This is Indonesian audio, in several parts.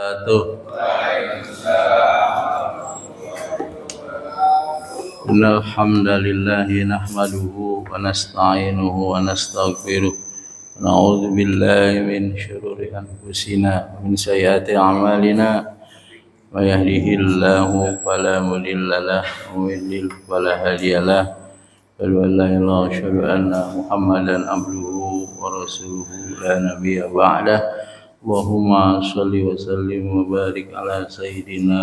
Innal hamdalillahi nahmaduhu wa nasta'inuhu wa nastaghfiruh wa na'udzu billahi min shururi anfusina wa min sayyiati a'malina may yahdihillahu fala mudilla lahu wa may yudlil fala hadiyalah wa la ilaha illallah Muhammadan abduhu wa rasuluhu la nabiyya ba'dah. Allahumma sholli wa sallim wa barik ala sayyidina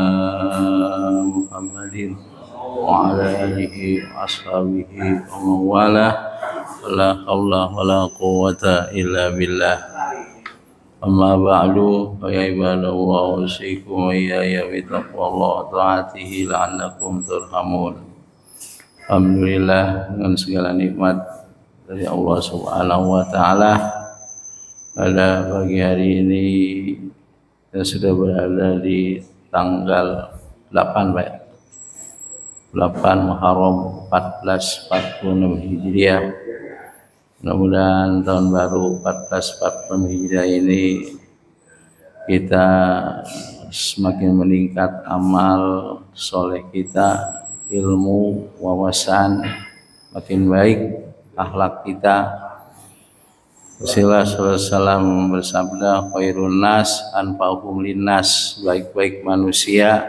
Muhammadin wa ala alihi wa ashabihi wa mawalah. La haula wa la quwwata illa billah. Amma ba'du fa ya ibadallah usikum wa iyaya bittaqwallah wa ta'atihi la'allakum turhamun. Alhamdulillah, dengan segala nikmat dari Allah Subhanahu wa taala, pada pagi hari ini kita sudah berada di tanggal 8 Pak. 8 Muharram 1446 Hijriah. Mudah-mudahan tahun baru 1446 Hijriah ini kita semakin meningkat amal soleh kita, ilmu, wawasan makin baik, akhlak kita. Rasulullah SAW bersabda, khairun nas anfa'uhum linnas, baik-baik manusia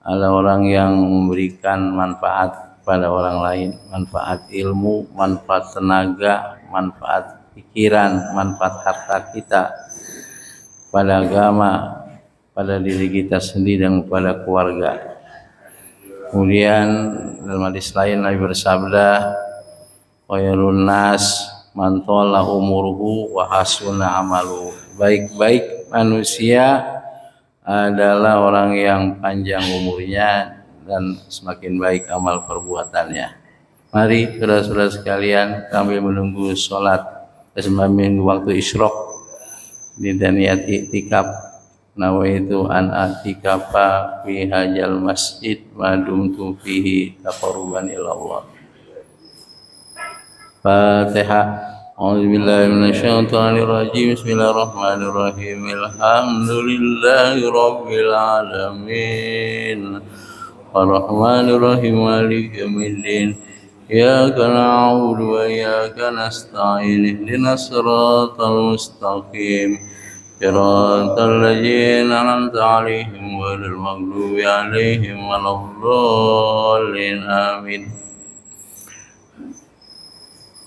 adalah orang yang memberikan manfaat pada orang lain, manfaat ilmu, manfaat tenaga, manfaat pikiran, manfaat harta kita pada agama, pada diri kita sendiri dan pada keluarga. Kemudian dalam hadis lain Nabi bersabda, khairun nas man tala umuruhu wa hasuna amalu, baik-baik manusia adalah orang yang panjang umurnya dan semakin baik amal perbuatannya. Mari saudara-saudara sekalian, kami menunggu sholat sambil waktu isyraq dan niat iktikaf. Nawaitu an atikafa fi hajal masjid ma dumtu fihi taqarruban ila Allah. Fatihah. A'udzubillahi minasyaitonir rajim. Bismillahirrahmanirrahim. Alhamdulillahi rabbil alamin. Arrahmanir rahim. Maliki yaumiddin. Iyyaka na'budu wa iyyaka nasta'in. Ihdinas siratal mustaqim. Siratal ladzina an'amta 'alaihim ghairil maghdubi 'alaihim waladdallin. Amin.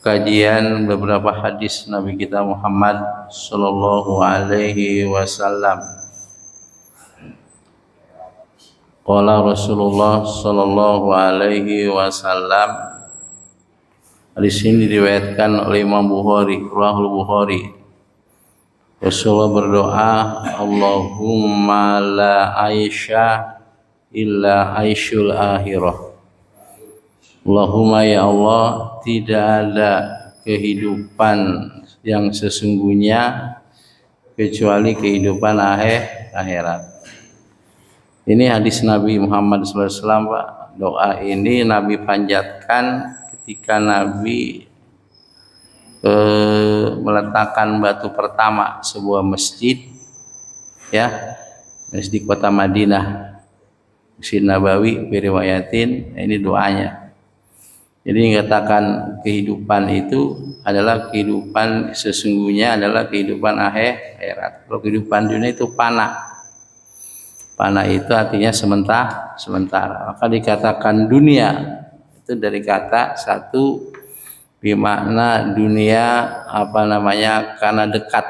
Kajian beberapa hadis Nabi kita Muhammad sallallahu alaihi wasallam. Qala Rasulullah sallallahu alaihi wasallam. Hadis ini diriwayatkan oleh Imam Bukhari, Rahul Bukhari. Rasulullah berdoa, Allahumma la aisha illa aishul akhirah. Allahumma ya Allah, tidak ada kehidupan yang sesungguhnya kecuali kehidupan akhirat. Ini hadis Nabi Muhammad SAW, Pak. Doa ini Nabi panjatkan ketika Nabi meletakkan batu pertama sebuah masjid, ya, masjid kota Madinah, Masjid Nabawi, beriwayatin. Ini doanya. Jadi mengatakan kehidupan itu adalah kehidupan sesungguhnya adalah kehidupan akhirat. Kalau kehidupan dunia itu panah. Panah itu artinya sementara. Maka dikatakan dunia itu dari kata satu bermakna dunia karena dekat.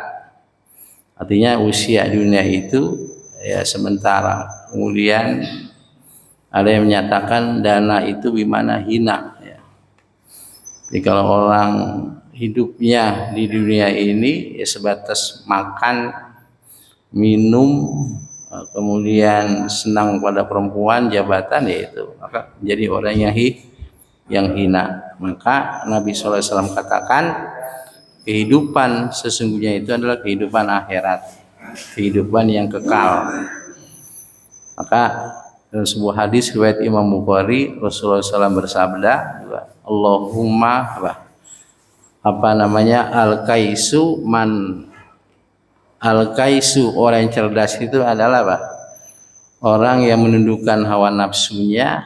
Artinya usia dunia itu ya sementara. Kemudian ada yang menyatakan dana itu bermakna hina. Jadi kalau orang hidupnya di dunia ini ya sebatas makan, minum, kemudian senang pada perempuan, jabatan, ya itu, maka menjadi orang yang hina. Maka Nabi SAW katakan kehidupan sesungguhnya itu adalah kehidupan akhirat, kehidupan yang kekal. Maka dalam sebuah hadis riwayat Imam Bukhari, Rasulullah SAW bersabda, Allahumma al-kaisu man Al-kaisu, orang yang cerdas itu adalah apa? Orang yang menundukkan hawa nafsunya,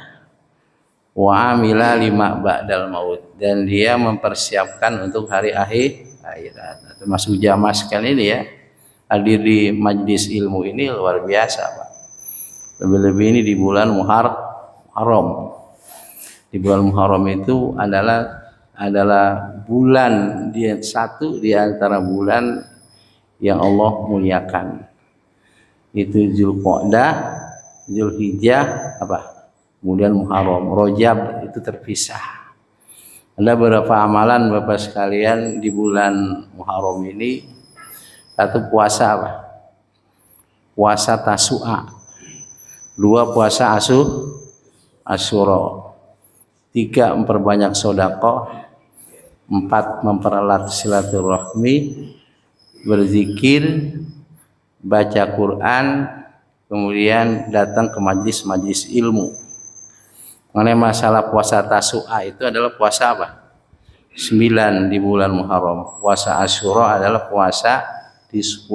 wa amila lima ba'dal maut, dan dia mempersiapkan untuk hari akhirat. Termasuk jamaah sekali ini ya, hadir di majlis ilmu ini luar biasa Pak. Lebih-lebih ini di bulan Muharram. Di bulan Muharram itu adalah bulan dia satu di antara bulan yang Allah muliakan. Itu Zulqa'dah, Zulhijjah, kemudian Muharram. Rajab itu terpisah. Ada beberapa amalan Bapak sekalian di bulan Muharram ini. Satu, puasa puasa Tasu'a. Dua, puasa Asyura. Tiga, memperbanyak sedekah. Empat, mempererat silaturahmi, berzikir, baca Quran, kemudian datang ke majlis-majlis ilmu. Mengenai masalah puasa Tasu'a itu adalah puasa 9 di bulan Muharram. Puasa Asyura adalah puasa di 10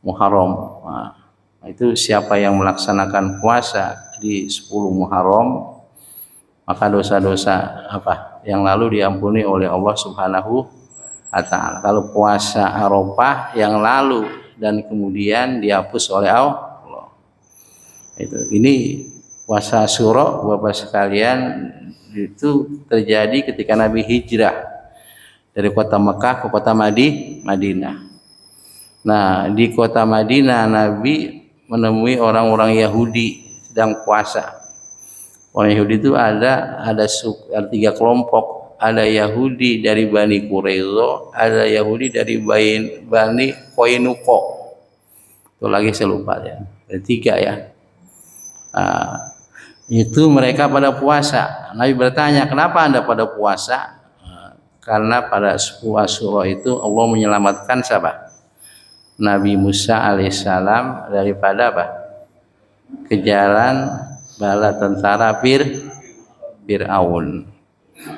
Muharram. Nah, itu siapa yang melaksanakan puasa di 10 Muharram, maka dosa-dosa yang lalu diampuni oleh Allah Subhanahu wa ta'ala. Kalau puasa Arafah yang lalu dan kemudian dihapus oleh Allah. Ini puasa Asyura Bapak sekalian itu terjadi ketika Nabi hijrah dari kota Mekah ke kota Madinah. Nah, di kota Madinah Nabi menemui orang-orang Yahudi sedang puasa. Orang Yahudi itu ada 3 kelompok. Ada Yahudi dari Bani Quraizo, ada Yahudi dari Bani Qainuqa. Itu lagi saya lupa ya. Ada 3 ya. Itu mereka pada puasa. Nabi bertanya, kenapa Anda pada puasa? Karena pada 10 Asyura itu Allah menyelamatkan siapa? Nabi Musa alaihissalam daripada kejaran bala tentara Fir'aun.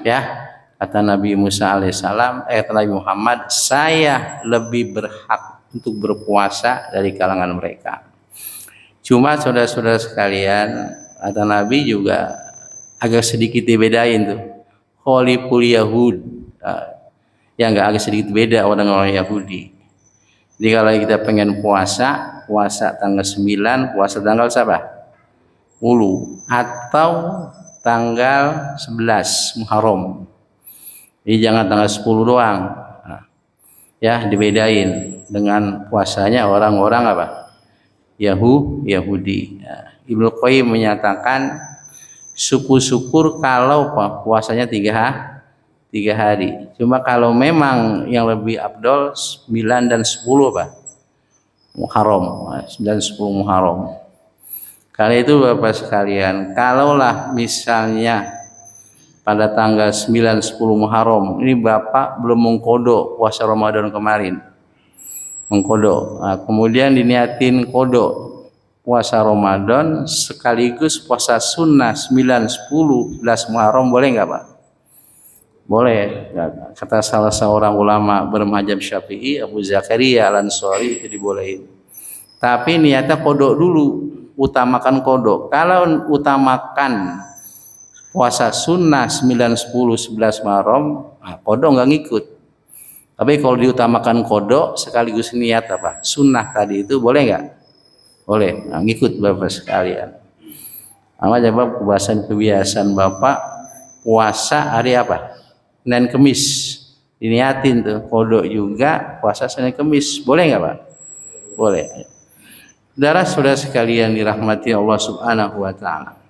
Ya, kata Nabi Musa alaihissalam, kata Nabi Muhammad, saya lebih berhak untuk berpuasa dari kalangan mereka. Cuma saudara-saudara sekalian, kata Nabi juga agak sedikit dibedain tuh. Khaliful Yahud, ya agak sedikit beda orang-orang Yahudi. Jadi kalau kita pengen puasa tanggal 9, puasa tanggal 10 atau tanggal 11 Muharram. Jadi jangan tanggal 10 doang. Ya, dibedain dengan puasanya orang-orang Yahudi. Ibnu Qayyim menyatakan syukur kalau puasanya 3 hari. Cuma kalau memang yang lebih afdol 9 dan 10 Muharram, 9 dan 10 Muharram. Karena itu Bapak sekalian, kalaulah misalnya pada tanggal 9 10 Muharram ini Bapak belum mengkodok puasa Ramadan kemarin. Mengkodok. Nah, kemudian diniatin kodok puasa Ramadan sekaligus puasa sunnah 9 10 11 Muharram, boleh enggak, Pak? Boleh. Kata salah seorang ulama bermadzhab Syafi'i, Abu Zakaria Al-Ansari, itu dibolehin. Tapi niatnya kodok dulu, utamakan kodok. Kalau utamakan puasa sunnah 9 10 11 Muharram, kodok enggak ngikut. Tapi kalau diutamakan kodok sekaligus niat sunnah tadi itu boleh enggak? Boleh. Nah, ngikut Bapak sekalian. Coba kebiasaan Bapak puasa hari Senin Kemis, diniatin tuh kodok juga puasa Senin Kemis, boleh nggak Pak? Boleh. Saudara-saudara sekalian dirahmati Allah Subhanahu wa ta'ala.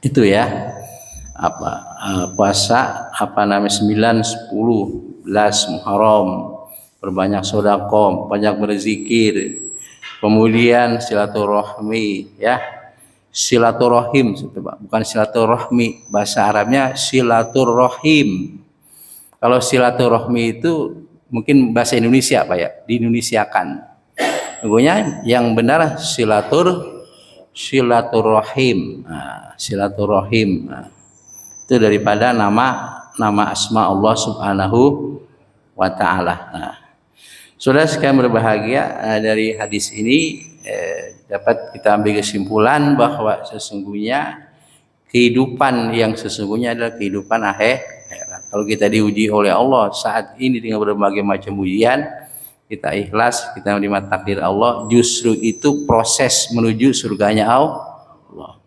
Itu ya puasa 9 10 11 Muharram, berbanyak sedekah, banyak berzikir, kemudian silaturahmi ya. Silaturahim, bukan silaturahmi, bahasa Arabnya silaturahim. Kalau silaturahmi itu mungkin bahasa Indonesia Pak ya, diindonesiakan. Pokoknya yang benar silaturahim. Silaturahim. Itu daripada nama asma Allah Subhanahu wa ta'ala. Saudara sekalian berbahagia, dari hadis ini dapat kita ambil kesimpulan bahwa sesungguhnya kehidupan yang sesungguhnya adalah kehidupan akhirat. Kalau kita diuji oleh Allah saat ini dengan berbagai macam ujian, kita ikhlas, kita menerima takdir Allah, justru itu proses menuju surganya Allah.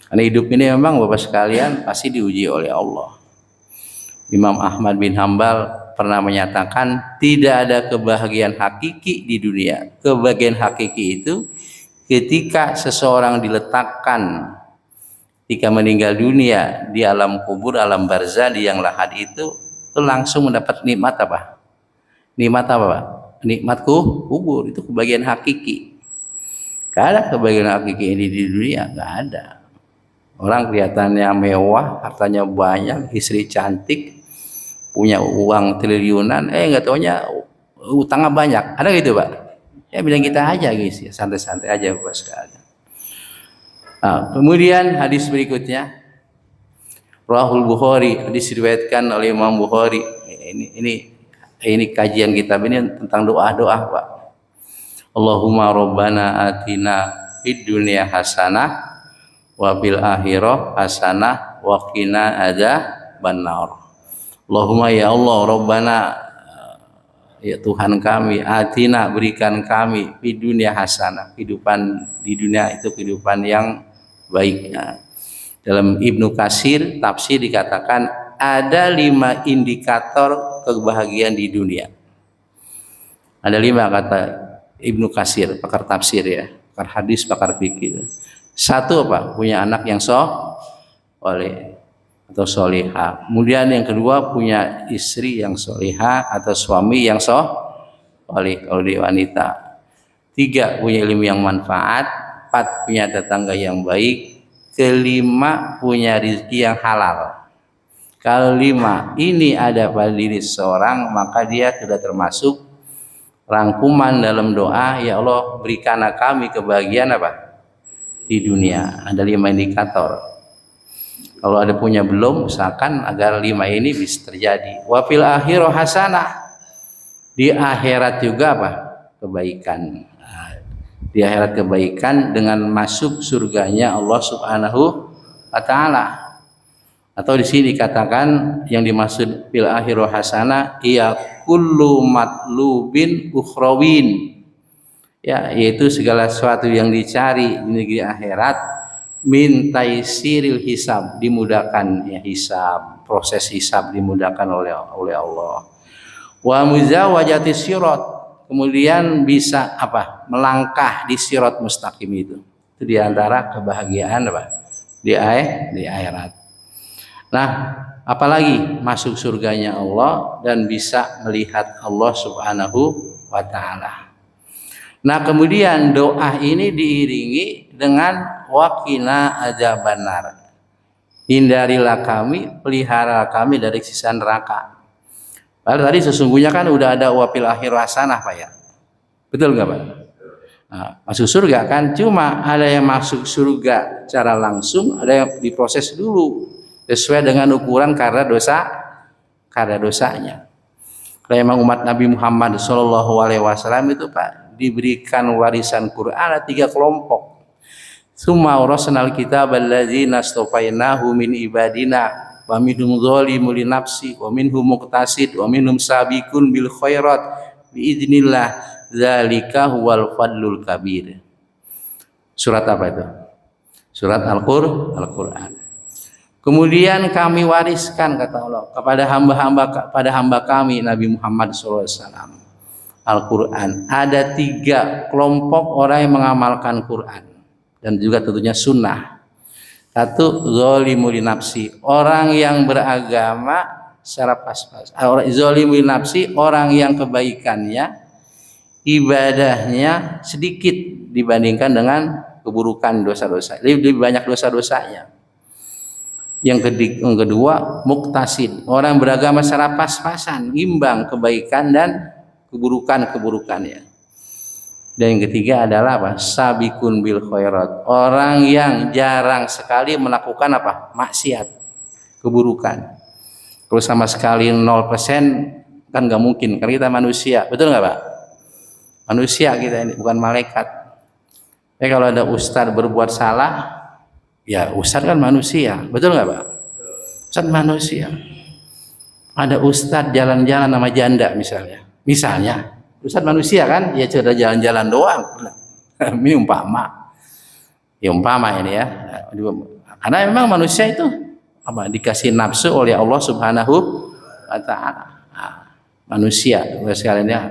Karena hidup ini memang Bapak sekalian pasti diuji oleh Allah. Imam Ahmad bin Hambal pernah menyatakan tidak ada kebahagiaan hakiki di dunia. Kebahagiaan hakiki itu ketika seseorang diletakkan ketika meninggal dunia di alam kubur, alam barzah, di yang lahat itu langsung mendapat nikmat apa? Nikmat apa, Pak? Nikmat kubur, itu kebahagiaan hakiki. Gak ada kebahagiaan hakiki ini di dunia, gak ada. Orang kelihatannya mewah, hartanya banyak, istri cantik, punya uang triliunan, nggak taunya utangnya banyak. Ada gitu, Pak? Ya bilang kita aja guys, ya santai-santai aja Bapak sekalian. Nah, kemudian hadis berikutnya, Rahul Bukhari, hadis diriwayatkan oleh Imam Bukhari. Ini kajian kitab ini tentang doa-doa, Pak. Allahumma rabbana atina fid dunya hasanah wa fil akhirah hasanah wa qina adzabannar. Allahumma ya Allah Rabbana, ya Tuhan kami, atina berikan kami di dunia hasanah, kehidupan di dunia itu kehidupan yang baik. Nah, dalam Ibnu Katsir tafsir dikatakan ada 5 indikator kebahagiaan di dunia. Ada 5 kata Ibnu Katsir, pakar tafsir ya, pakar hadis, pakar fikih. 1 apa? Punya anak yang soleh atau solihah. Kemudian yang kedua punya istri yang solihah atau suami yang soleh kalau dia wanita. 3 punya ilmu yang manfaat. 4 punya tetangga yang baik. 5 punya rezeki yang halal. Kalau 5 ini ada pada diri seorang, maka dia sudah termasuk rangkuman dalam doa, ya Allah berikanlah kami kebahagiaan apa? Di dunia. Ada 5 indikator. Kalau ada punya belum, usahakan agar 5 ini bisa terjadi. Wa fil akhirah hasanah. Di akhirat juga apa? Kebaikan. Di akhirat kebaikan dengan masuk surganya Allah Subhanahu wa taala. Atau di sini dikatakan yang dimaksud fil akhirah hasanah ia kullu matlubin ukhrawin. Ya, yaitu segala sesuatu yang dicari di negeri akhirat min taisiril hisab, dimudahkan ya hisab, proses hisab dimudahkan oleh Allah. Wa muzawajati sirat, kemudian bisa apa? Melangkah di sirat mustaqim itu. Itu diantara kebahagiaan apa? Di akhirat. Nah, apalagi masuk surganya Allah dan bisa melihat Allah Subhanahu wa taala. Nah, kemudian doa ini diiringi dengan waqina adzabannar. Hindarilah kami, pelihara kami dari siksa neraka. Padahal tadi sesungguhnya kan udah ada wafil akhir hasanah, Pak ya. Betul enggak, Pak? Nah, masuk surga kan, cuma ada yang masuk surga secara langsung, ada yang diproses dulu sesuai dengan ukuran karena dosanya. Kalau emang umat Nabi Muhammad SAW itu Pak diberikan warisan Quran ada 3 kelompok. Summa awrasnal kitab alladzina astafainahu min ibadina wa minhum dzalimun li nafsi wa minhum muqtasid wa minhum sabiqun bil khairat bi idznillah dzalika huwal fadlul kabir. Surat apa itu? Surat Al-Qur'an. Kemudian kami wariskan kata Allah kepada hamba kami Nabi Muhammad SAW Al-Quran. Ada 3 kelompok orang yang mengamalkan Quran dan juga tentunya sunnah. 1 zalimu li nafsi, orang yang beragama secara pas-pas. Zalimu li nafsi, orang yang kebaikannya ibadahnya sedikit dibandingkan dengan keburukan dosa-dosa. Lebih banyak dosa-dosanya. Yang kedua muktasid, orang beragama secara pas-pasan, imbang kebaikan dan keburukannya. Dan yang ketiga adalah apa? Sabikun bil khairat, orang yang jarang sekali melakukan apa? Maksiat, keburukan. Kalau sama sekali 0% kan nggak mungkin, karena kita manusia, betul nggak Pak? Manusia kita ini, bukan malaikat. Kalau ada ustadz berbuat salah, ya ustadz kan manusia, betul nggak Pak? Ustadz manusia. Ada ustadz jalan-jalan sama janda misalnya ustadz manusia kan, ya cuma jalan-jalan doang. Ini umpama ini ya, karena memang manusia itu dikasih nafsu oleh Allah Subhanahu wa Ta'ala. Manusia sekalian ya,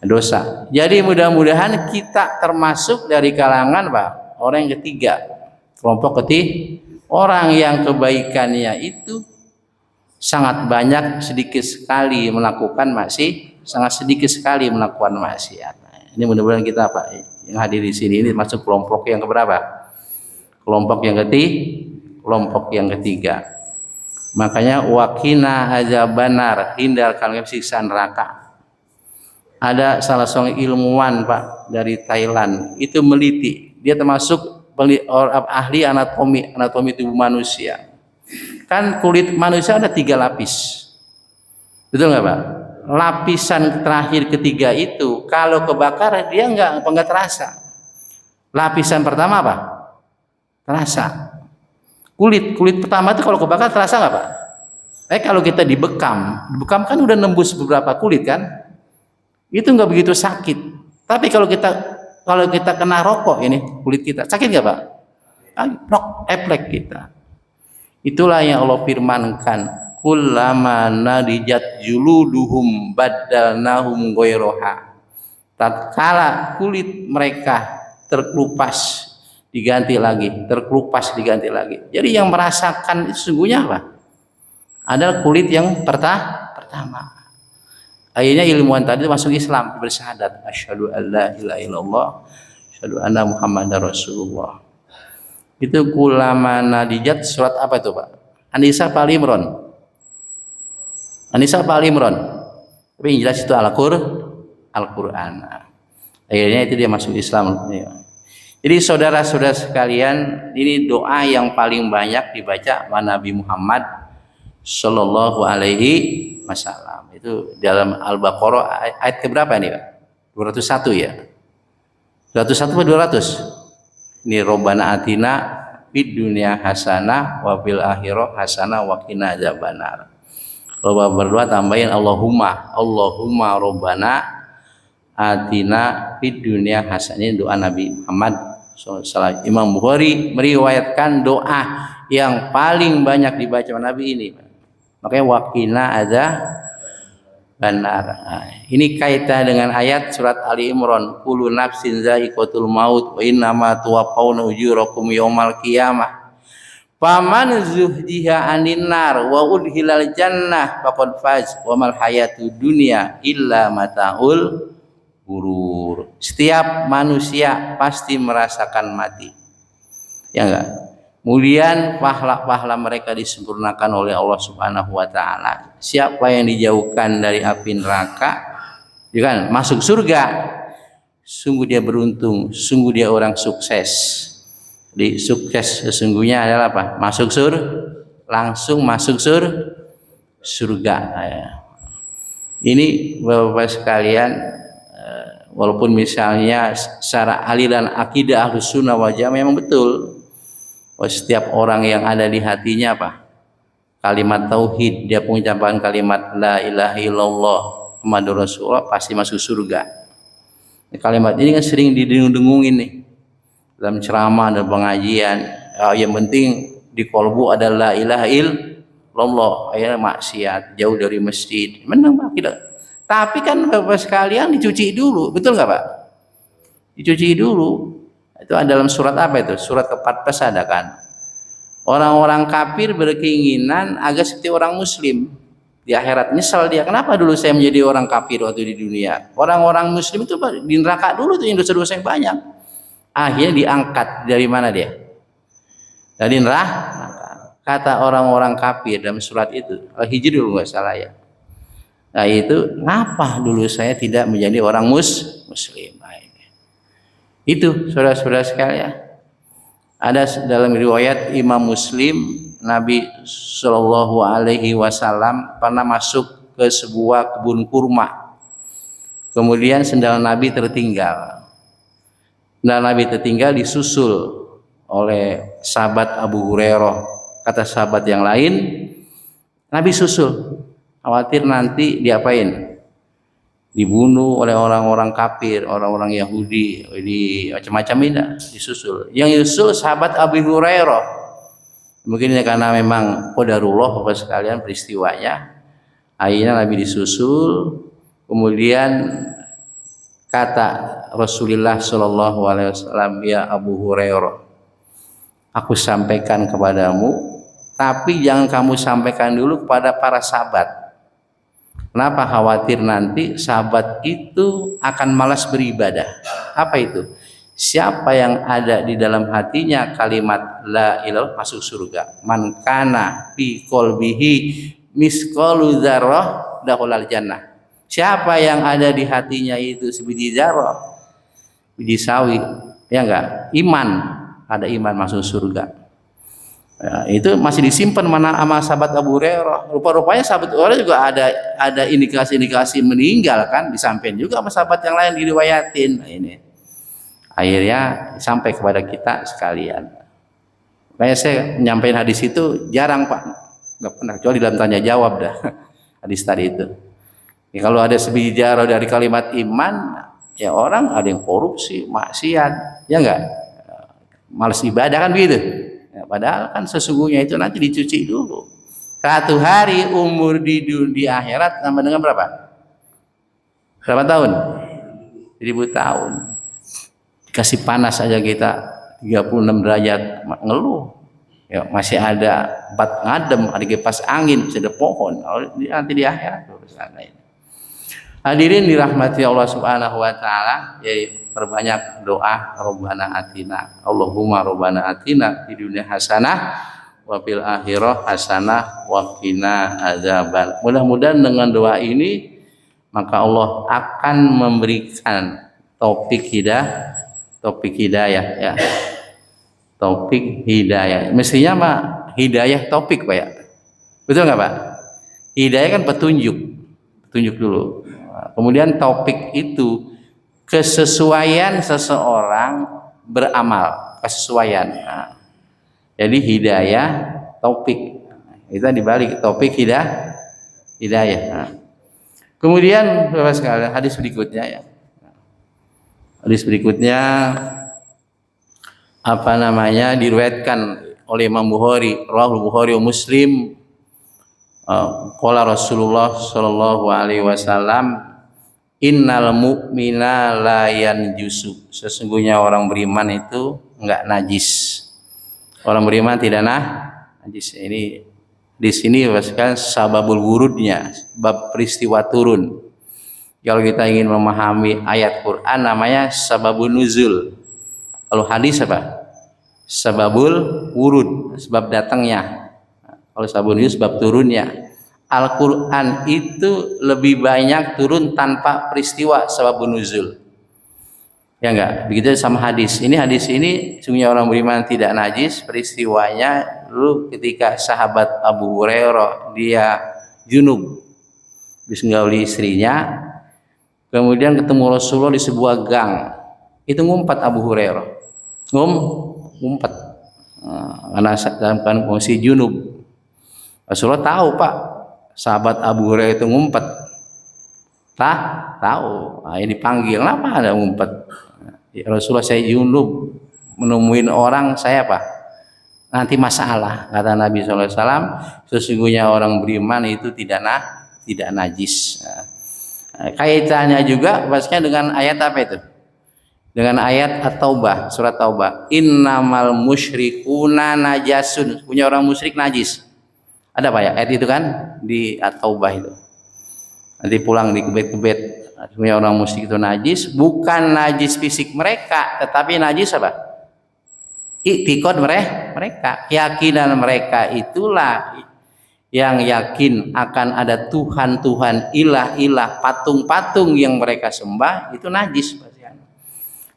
dosa. Jadi mudah-mudahan kita termasuk dari kalangan orang yang ketiga, kelompok ketiga, orang yang kebaikannya itu sangat banyak, sedikit sekali melakukan maksiat. Ini mudah-mudahan kita yang hadir di sini ini masuk kelompok yang keberapa? Kelompok yang ketiga. Makanya wakina azabannar, hindarkan siksa neraka. Ada salah seorang ilmuwan Pak dari Thailand, itu meliti, dia termasuk ahli anatomi tubuh manusia. Kan kulit manusia ada 3 lapis, betul nggak Pak? Lapisan terakhir ketiga itu kalau kebakar dia nggak terasa. Lapisan pertama apa? Terasa. Kulit pertama itu kalau kebakar terasa nggak Pak? Kalau kita dibekam kan udah nembus beberapa kulit kan, itu nggak begitu sakit. Tapi kalau kita kena rokok ini, kulit kita sakit nggak Pak? Efek kita. Itulah yang Allah firmankan, kullama nadijat juluduhum baddalnahum ghairaha. Tatkala kulit mereka terkelupas diganti lagi. Jadi yang merasakan itu sesungguhnya apa? Adalah kulit yang pertama. Akhirnya ilmuwan tadi masuk Islam, bersyahadat asyhadu alla ilaha illallah, asyhadu anna muhammadar rasulullah. Itu kullama nadijat, surat apa itu Pak? An-Nisa apa Al-Imran? An-Nisa apa Al-Imran? Tapi yang jelas itu Al-Quran. Akhirnya itu dia masuk Islam. Jadi saudara-saudara sekalian, ini doa yang paling banyak dibaca Nabi Muhammad Sallallahu Alaihi Wasallam. Itu dalam Al-Baqarah ayat keberapa ini Pak? 201 ya? 201 atau 200? Ini Robbana atina fid dunya hasanah wa fil akhirah hasanah wa qina adzabannar. Kalau berdoa tambahin Allahumma Robbana atina fid dunya hasanah. Ini doa Nabi Muhammad SAW. Imam Bukhari meriwayatkan doa yang paling banyak dibaca Nabi ini. Makanya wa qina adzabannar. Ini kaitan dengan ayat surat Ali Imran, kullu nafsin za'iqatul maut wa innama tuwaffawna ujurakum yaumal qiyamah faman zuhziha 'anil nar wa udkhilal jannah faqad faz wa mal hayatud dunya illa mataul ghurur. Setiap manusia pasti merasakan mati, ya enggak? Kemudian pahala mereka disempurnakan oleh Allah Subhanahu wa Ta'ala. Siapa yang dijauhkan dari api neraka, ya kan, masuk surga, sungguh dia beruntung, sungguh dia orang sukses. Jadi sukses sesungguhnya adalah apa? Langsung masuk surga. Ini Bapak-Bapak sekalian, walaupun misalnya secara aliran akidah Ahlussunnah wal Jamaah memang betul, setiap orang yang ada di hatinya kalimat tauhid, dia mengucapkan kalimat la ilaha illallah Muhammadur Rasulullah, pasti masuk surga. Kalimat ini kan sering didengung-dengungin nih dalam ceramah dan pengajian. Yang penting di kolbu ada la ilaha illallah, akhirnya maksiat, jauh dari masjid. Menang Pak kita. Tapi kan Bapak sekalian dicuci dulu, betul nggak Pak? Dicuci dulu. Itu dalam surat apa itu? Surat ke-14 ada kan? Orang-orang kafir berkeinginan agar seperti orang muslim di akhirat. Nyesal dia, kenapa dulu saya menjadi orang kafir waktu di dunia? Orang-orang muslim itu di neraka dulu tuh yang dosa-dosa yang banyak. Akhirnya diangkat dari mana dia? Dari neraka. Kata orang-orang kafir dalam surat itu, Al-Hijr dulu nggak salah ya. Nah itu, ngapa dulu saya tidak menjadi orang muslim? Itu saudara-saudara sekalian. Ada dalam riwayat Imam Muslim, Nabi Shallallahu Alaihi Wasallam pernah masuk ke sebuah kebun kurma. Kemudian sendal Nabi tertinggal. Sendal Nabi tertinggal disusul oleh sahabat Abu Hurairah. Kata sahabat yang lain, Nabi susul, khawatir nanti diapain? Dibunuh oleh orang-orang kafir, orang-orang Yahudi, di macam-macam ini disusul. Yang disusul sahabat Abu Hurairah. Mungkin karena memang qadarullah Bapak sekalian peristiwanya. Akhirnya Nabi disusul. Kemudian kata Rasulullah Shallallahu Alaihi Wasallam, ya Abu Hurairah, aku sampaikan kepadamu, tapi jangan kamu sampaikan dulu kepada para sahabat. Kenapa? Khawatir nanti sahabat itu akan malas beribadah. Apa itu? Siapa yang ada di dalam hatinya kalimat la ilaha masuk surga. Man kana fi qalbihi misqalu dzarrah dakhulal jannah. Siapa yang ada di hatinya itu sebiji zarah, biji sawi, ya enggak? Iman, ada iman masuk surga. Ya, itu masih disimpan mana sama sahabat Abu Hurairah. Rupa-rupanya sahabat Abu Hurairah juga ada indikasi-indikasi meninggal kan, disampaikan juga sama sahabat yang lain diriwayatin. Nah, ini akhirnya sampai kepada kita sekalian. Makanya saya menyampaikan hadis itu jarang Pak, nggak pernah, kecuali dalam tanya jawab dah hadis tadi itu. Ya, kalau ada sebiji jarah dari kalimat iman, ya orang ada yang korupsi, maksiat, ya enggak, malas ibadah kan begitu. Ya, padahal kan sesungguhnya itu nanti dicuci dulu. 1 hari umur di akhirat sama dengan berapa? Berapa tahun? 1000 tahun. Dikasih panas aja kita 36 derajat ngeluh. Ya, masih ada bat ngadem, ada kipas angin, bisa ada pohon. Nanti di akhirat terus ada ini. Hadirin dirahmati Allah Subhanahu wa taala, ya perbanyak doa Rabbana atina. Allahumma Rabbana atina fid dunya hasanah wa fil akhirah hasanah wa qina adzaban. Mudah-mudahan dengan doa ini maka Allah akan memberikan topik hidayah ya. Topik hidayah. Mestinya Pak hidayah topik Pak ya. Betul enggak Pak? Hidayah kan petunjuk dulu. Kemudian topik itu kesesuaian seseorang beramal, kesesuaian. Nah, jadi hidayah topik itu dibalik topik hidayah. Nah, kemudian Bapak sekalian hadis berikutnya ya. Hadis berikutnya diriwayatkan oleh Imam Bukhari, rawahul Bukhari wa Muslim. Qala Rasulullah sallallahu alaihi wasallam, innal mu'mina la yanjusu. Sesungguhnya orang beriman itu enggak najis. Orang beriman tidak najis. Ini di sini bahkan sababul wurudnya, bab peristiwa turun. Kalau kita ingin memahami ayat Quran namanya sababun nuzul. Kalau hadis apa? Sababul wurud, sebab datangnya. Kalau sababun nuzul sebab turunnya. Al-Quran itu lebih banyak turun tanpa peristiwa sababun nuzul. Ya enggak? Begitu sama hadis. Hadis ini sungguhnya orang beriman tidak najis. Peristiwanya dulu ketika sahabat Abu Hurairah dia junub habis nggauli istrinya. Kemudian ketemu Rasulullah di sebuah gang. Itu ngumpat Abu Hurairah. Ngumpat. Karena dalam kondisi junub. Rasulullah tahu Pak, sahabat Abu Hurairah itu ngumpet. Tahu. Nah, ini dipanggil, kenapa ada ngumpet? Ya, Rasulullah saya junub, menemuin orang saya apa? Nanti masalah. Kata Nabi SAW, sesungguhnya orang beriman itu tidak najis. Nah, kaitannya juga pastinya dengan ayat apa itu? Dengan ayat At-Taubah, surat Taubah. Innamal musyrikuna najasun. Punya orang musyrik najis. Ada Pak ya? Ayat itu kan di At-Taubah itu. Nanti pulang dikebet-kebet. Punya orang musyrik itu najis, bukan najis fisik mereka, tetapi najis apa? I'tiqad mereka. Keyakinan mereka itulah yang yakin akan ada Tuhan-Tuhan, ilah-ilah, patung-patung yang mereka sembah itu najis.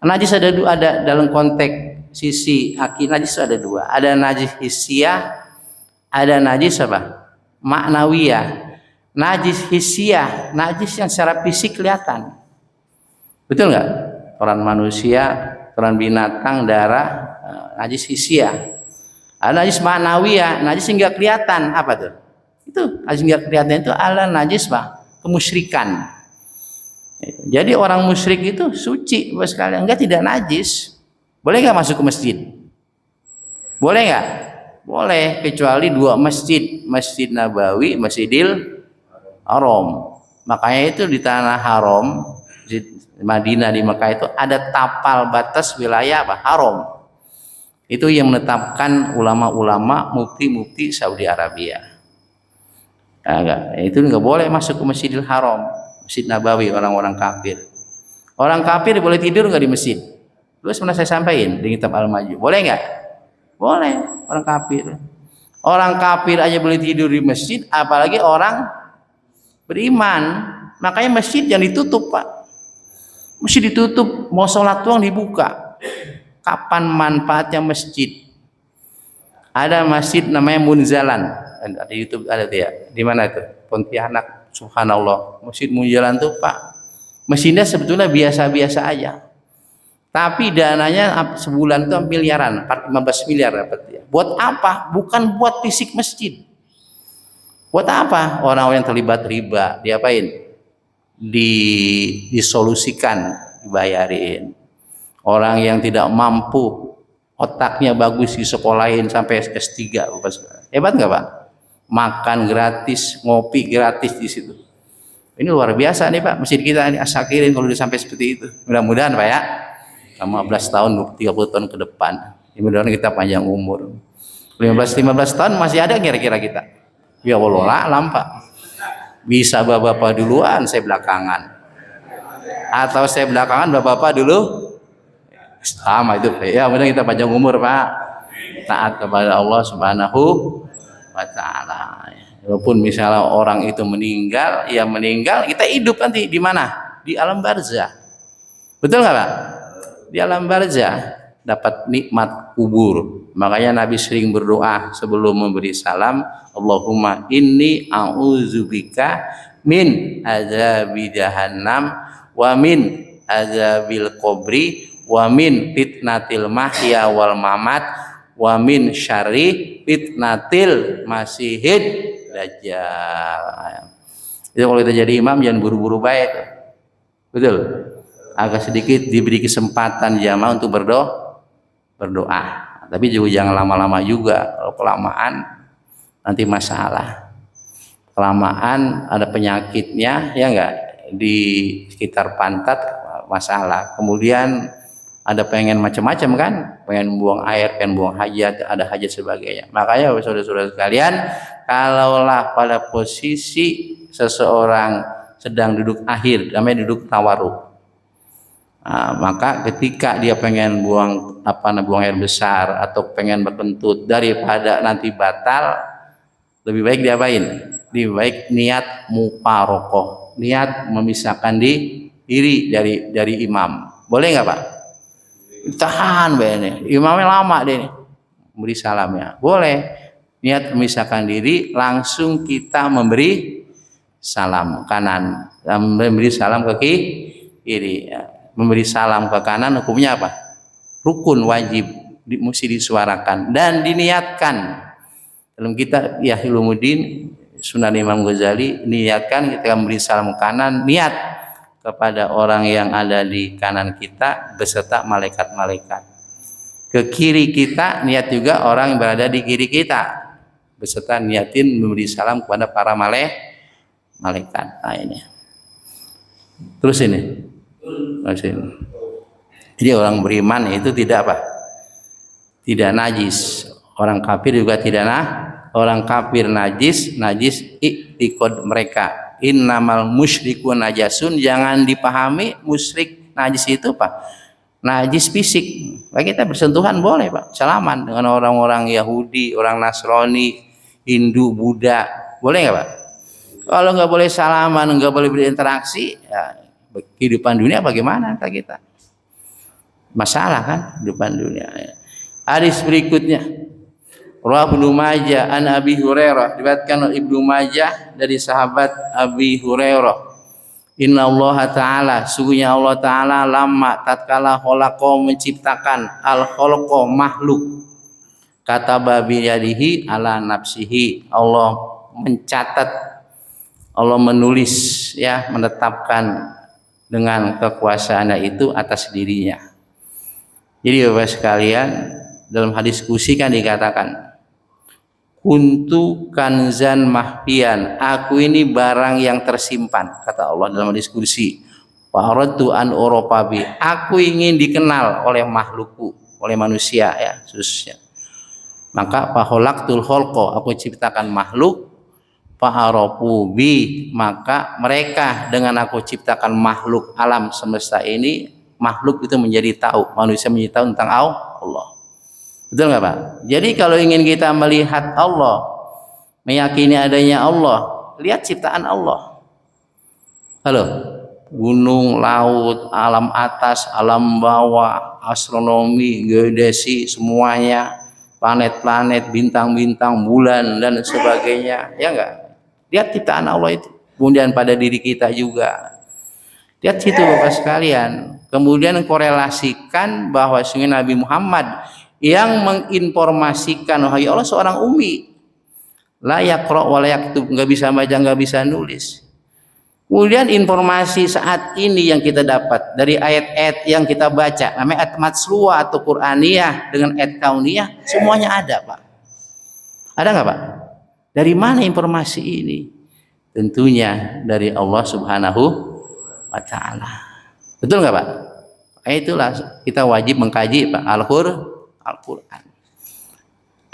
Najis ada dalam konteks sisi akidah, najis ada dua. Ada najis hissiyah, ada najis apa? Maknawiyah. Najis hissiyah, najis yang secara fisik kelihatan. Betul nggak? Kotoran manusia, kotoran binatang, darah, najis hisia. Ada najis ma'nawiyah, najis yang nggak kelihatan. Apa tuh? Itu najis nggak kelihatan itu adalah najis kemusyrikan. Jadi orang musyrik itu suci bos kalian, enggak tidak najis. Boleh nggak masuk ke masjid? Boleh nggak? Boleh, kecuali dua masjid, Masjid Nabawi, Masjidil Haram. Makanya itu di tanah haram, di Madinah, di Mekah itu ada tapal batas wilayah haram. Itu yang menetapkan ulama-ulama, mufti-mufti Saudi Arabia. Nah, itu nggak boleh masuk ke Masjidil Haram, Masjid Nabawi, orang-orang kafir. Orang kafir boleh tidur nggak di masjid? Terus pernah saya sampaikan di kitab Al-Majmu. Boleh nggak? Boleh, orang kafir. Orang kafir aja boleh tidur di masjid, apalagi orang beriman. Makanya masjid yang ditutup, Pak. Masjid ditutup, mau sholat doang dibuka. Kapan manfaatnya masjid? Ada masjid namanya Munzalan. Ada di YouTube, ada dia. Di mana itu? Pontianak. Subhanallah. Masjid Munzalan tuh, Pak, masjidnya sebetulnya biasa-biasa aja. Tapi dananya sebulan itu miliaran, 15 miliar dapat dia. Buat apa? Bukan buat fisik masjid. Buat apa? Orang-orang yang terlibat riba, diapain? Disolusikan, dibayarin. Orang yang tidak mampu, otaknya bagus di sekolahin sampai S3. Hebat nggak, Pak? Makan gratis, ngopi gratis di situ. Ini luar biasa nih, Pak. Masjid kita ini asakirin kalau udah sampai seperti itu. Mudah-mudahan, Pak, ya. 15 tahun, 30 tahun ke depan. Mudah-mudahan kita panjang umur. 15 tahun masih ada kira-kira kita. Ya Allah, lampak. Bisa bapak-bapak duluan, saya belakangan. Atau saya belakangan, bapak-bapak dulu. Sama itu, ya. Mudah-mudahan kita panjang umur, Pak. Taat kepada Allah Subhanahu wa Ta'ala. Walaupun misalnya orang itu meninggal, ya meninggal, kita hidup nanti di mana? Di alam barzah. Betul nggak, Pak? Di alam barzah dapat nikmat kubur. Makanya Nabi sering berdoa sebelum memberi salam, Allahumma inni a'udzubika min azabi jahannam wa min azabil qabri wa min fitnatil mahya wal mamat wa min syarri fitnatil masihid dajjal. Itu kalau kita jadi imam jangan buru-buru baik. Betul. Agak sedikit diberi kesempatan jamaah untuk berdoa. Tapi juga jangan lama-lama juga. Kalau kelamaan nanti masalah. Kelamaan ada penyakitnya, ya enggak, di sekitar pantat masalah. Kemudian ada pengen macam-macam kan, pengen buang air, pengen buang hajat, ada hajat sebagainya. Makanya saudara-saudara sekalian, kalaulah pada posisi seseorang sedang duduk akhir, namanya duduk tawarruk. Nah, maka ketika dia pengen buang air besar atau pengen berkentut, daripada nanti batal, lebih baik diapain? Lebih baik niat muparokoh, niat memisahkan diri dari imam. Boleh nggak, Pak? Tahan ini, imamnya lama deh nih, memberi salamnya. Boleh, niat memisahkan diri, langsung kita memberi salam kanan, memberi salam ke kiri. Memberi salam ke kanan hukumnya apa? Rukun, wajib, mesti disuarakan dan diniatkan. Dalam kitab Ihya Ulumuddin Sunan Imam Ghazali, niatkan kita memberi salam kanan, niat kepada orang yang ada di kanan kita beserta malaikat-malaikat. Ke kiri kita, niat juga orang yang berada di kiri kita beserta niatin memberi salam kepada para malaikat. Nah, ini. Terus ini. Jadi orang beriman itu tidak apa? Tidak najis. Orang kafir juga tidak orang kafir najis iktikad mereka. Innamal musyrikun najasun, jangan dipahami musyrik najis itu Pak. Najis fisik. Pak, kita bersentuhan boleh, Pak. Salaman dengan orang-orang Yahudi, orang Nasrani, Hindu, Buddha. Boleh enggak, Pak? Kalau enggak boleh salaman, enggak boleh berinteraksi, ya kehidupan dunia bagaimana kita? Masalah kan kehidupan dunia. Hadis berikutnya, Rawah Ibnu Majah an Abi Hurairah, diriwayatkan oleh Ibnu Majah dari sahabat Abi Hurairah. Innallaha ta'ala, sungguhnya Allah ta'ala lama tatkala khalaqa menciptakan al-khalaqa makhluk, kata babi yadihi ala nafsihi, Allah mencatat, Allah menulis ya, menetapkan dengan kekuasaannya itu atas dirinya. Jadi Bapak sekalian, dalam hadis kursi kan dikatakan, kuntu kanzan mahfian, aku ini barang yang tersimpan, kata Allah dalam hadis kursi. Fa'aradtu an urafabi, aku ingin dikenal oleh makhlukku, oleh manusia ya khususnya. Maka faholaktul kholqo, aku ciptakan makhluk, fa'arafu bi, maka mereka dengan aku ciptakan makhluk alam semesta ini, makhluk itu menjadi tahu, manusia menjadi tahu tentang Allah. Betul nggak Pak? Jadi kalau ingin kita melihat Allah, meyakini adanya Allah, lihat ciptaan Allah. Halo, gunung, laut, alam atas, alam bawah, astronomi, geodesi, semuanya, planet-planet, bintang-bintang, bulan dan sebagainya, ya enggak? Lihat ciptaan Allah itu. Kemudian pada diri kita juga. Lihat situ Bapak sekalian. Kemudian korelasikan bahwa sungguh Nabi Muhammad yang menginformasikan wahai Allah seorang ummi, la yaqra wa la yaktub, enggak bisa baca, enggak bisa nulis. Kemudian informasi saat ini yang kita dapat dari ayat-ayat yang kita baca, namanya ayat matsluwah atau Qur'aniyah dengan ayat kauniyah, semuanya ada Pak. Ada nggak Pak? Dari mana informasi ini? Tentunya dari Allah Subhanahu wa Ta'ala. Betul nggak Pak? Itulah kita wajib mengkaji Pak Al-Quran.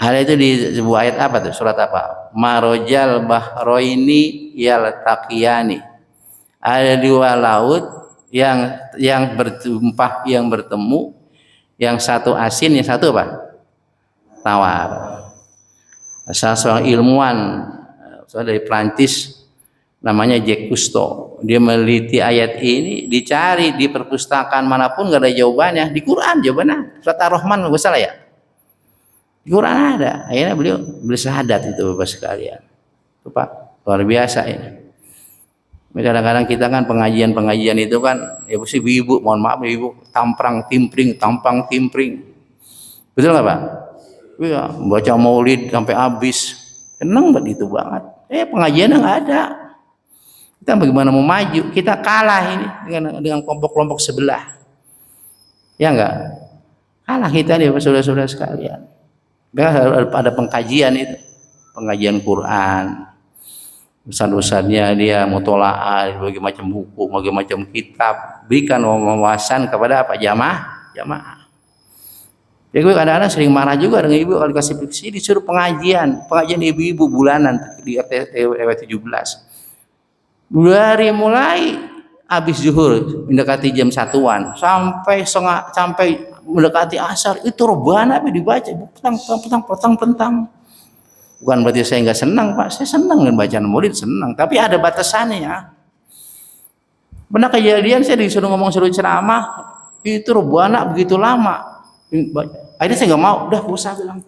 Hal itu di sebuah ayat apa tuh? Surat apa? Marojal bahroini yaltaqiyani. Ada dua laut yang bertumpah, yang bertemu, yang satu asin, yang satu apa? Tawar. Salah seorang ilmuwan dari Prancis namanya Jacques Cousteau, dia meliti ayat ini, dicari di perpustakaan manapun nggak ada jawabannya. Di Quran jawabannya, surat Ar-Rahman nggak salah ya. Di Quran ada. Akhirnya beliau bersyahadat itu Bapak sekalian. Itu Pak, luar biasa ini. Kadang-kadang kita kan pengajian itu kan ya mesti ibu, mohon maaf ibu, tampang timpring. Betul nggak Pak? Iya, baca maulid sampai habis, seneng banget itu banget. Pengajiannya nggak ada. Kita bagaimana mau maju? Kita kalah ini dengan kelompok-kelompok sebelah. Ya enggak? Kalah kita nih saudara-saudara sekalian. Ada pengkajian itu, pengajian Quran. Ustaz-ustaznya dia mutola'ah, berbagai macam buku, berbagai macam kitab, berikan wawasan kepada apa? Jamaah. Ya gue kadang-kadang sering marah juga dengan ibu kalau dikasih fiksi disuruh pengajian ibu-ibu bulanan di RT 17. Dari mulai habis zuhur mendekati jam 1-an sampai mendekati asar itu rebana dibaca petang. Bukan berarti saya nggak senang Pak, saya senang dengan bacaan maulid, senang, tapi ada batasannya. Pernah kejadian saya disuruh suruh ceramah itu rebana begitu lama. Akhirnya saya nggak mau, udah usah bilang.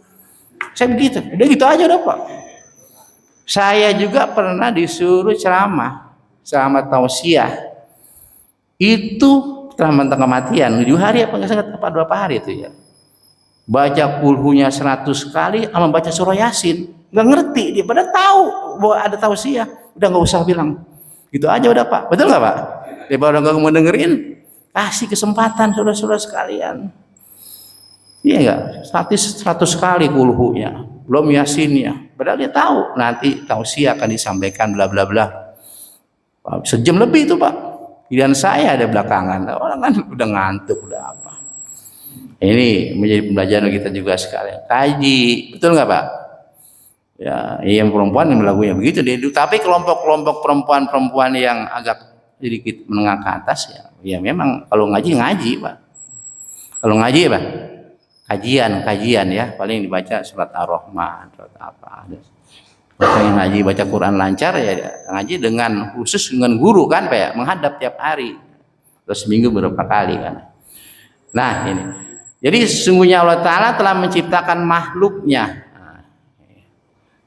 Saya begitu, udah gitu aja udah Pak. Saya juga pernah disuruh ceramah tausiah. Itu tentang kematian, 7 hari apa berapa hari itu ya. Baca kulhunya 100 kali sama baca surah Yasin. Nggak ngerti, dia pada tahu bahwa ada tausiah, udah nggak usah bilang. Gitu aja udah Pak. Betul nggak Pak? Dia pada nggak mau dengerin, kasih kesempatan saudara-saudara sekalian. Iya enggak? 100 kali kulhunya, belum yasinnya. Padahal dia tahu nanti tausiah akan disampaikan bla bla bla. Sejam lebih itu Pak. Dan saya ada belakangan. Orang kan udah ngantuk, udah apa. Ini menjadi pembelajaran kita juga sekalian. Kaji, betul nggak Pak? Ya, yang perempuan yang lagunya begitu. Tapi kelompok-kelompok perempuan yang agak sedikit menengah ke atas ya memang kalau ngaji Pak. Kalau ngaji Pak. Kajian ya, paling dibaca surat Ar-Rahman, surat apa. Yang ngaji baca Quran lancar ya ngaji dengan khusus dengan guru kan Pak ya, menghadap tiap hari. Terus seminggu berapa kali kan. Nah, ini. Jadi sesungguhnya Allah Ta'ala telah menciptakan makhluknya.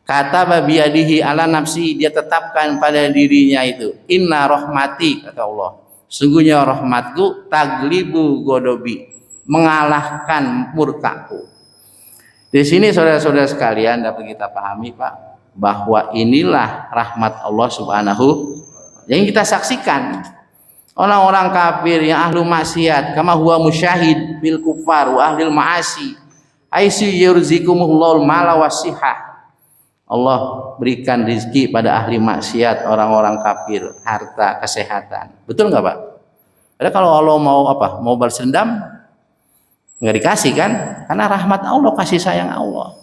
Kata babiyadihi ala nafsi, dia tetapkan pada dirinya itu, inna rahmati, kata Allah, sungguhnya rahmatku taglibu godobi, mengalahkan murkaku. Di sini saudara-saudara sekalian dapat kita pahami Pak, bahwa inilah rahmat Allah Subhanahu yang kita saksikan. Orang-orang kafir yang ahlu maksiat, kama huwa musyahid bil kufar wa ahlil ma'asi, aisu yurzikumullahu mala wasihah. Allah berikan rezeki pada ahli maksiat, orang-orang kafir, harta, kesehatan. Betul nggak Pak? Ada kalau Allah mau apa? Mau balas dendam, nggak dikasih kan? Karena rahmat Allah, kasih sayang Allah.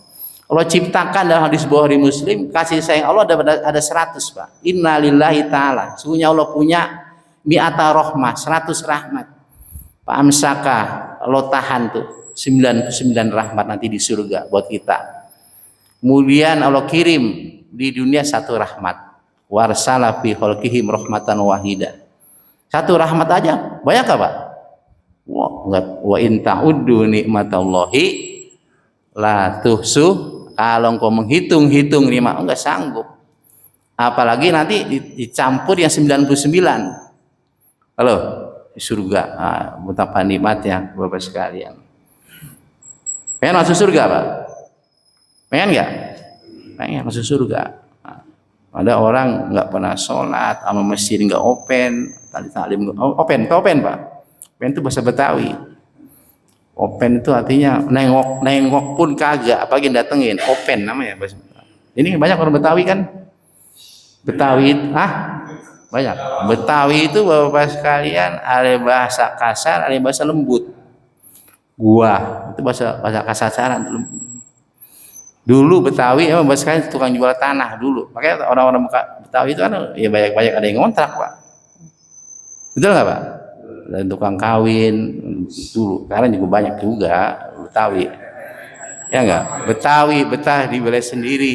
Allah ciptakan dalam hadis Bukhari Muslim, kasih sayang Allah ada 100 Pak. Inna lillahi ta'ala. Sungguhnya Allah punya mi'ata rahmah, 100 rahmat. Pak Amsaka, Allah tahan tuh 99 rahmat nanti di surga buat kita. Kemudian Allah kirim di dunia 1 rahmat. Warsala fi khalqihim rahmatan wahidah. 1 rahmat aja banyak gak Pak? Wa in ta'uddu nikmatallahi la tuhsu. Kalau engkau menghitung-hitung nikmat enggak sanggup. Apalagi nanti dicampur yang 99. Halo, di surga. Betapa nikmatnya Bapak sekalian. Pengen masuk surga Pak? Pengen nggak? Pengen masuk surga. Ada orang nggak pernah sholat, sama masjid nggak open, taklim open, Pak? Open itu bahasa Betawi. Open itu artinya nengok pun kagak, apalagi datengin. Open namanya bahasa Betawi. Ini banyak orang Betawi kan? Betawi, banyak. Betawi itu Bapak sekalian ada bahasa kasar, ada bahasa lembut. Gua itu bahasa kasaran. Dulu Betawi emang sekali tukang jual tanah dulu. Makanya orang-orang Betawi itu kan ya banyak ada yang ngontrak Pak. Betul nggak Pak? Dan tukang kawin dulu. Sekarang juga banyak juga Betawi. Ya nggak? Betawi betah dibeli sendiri.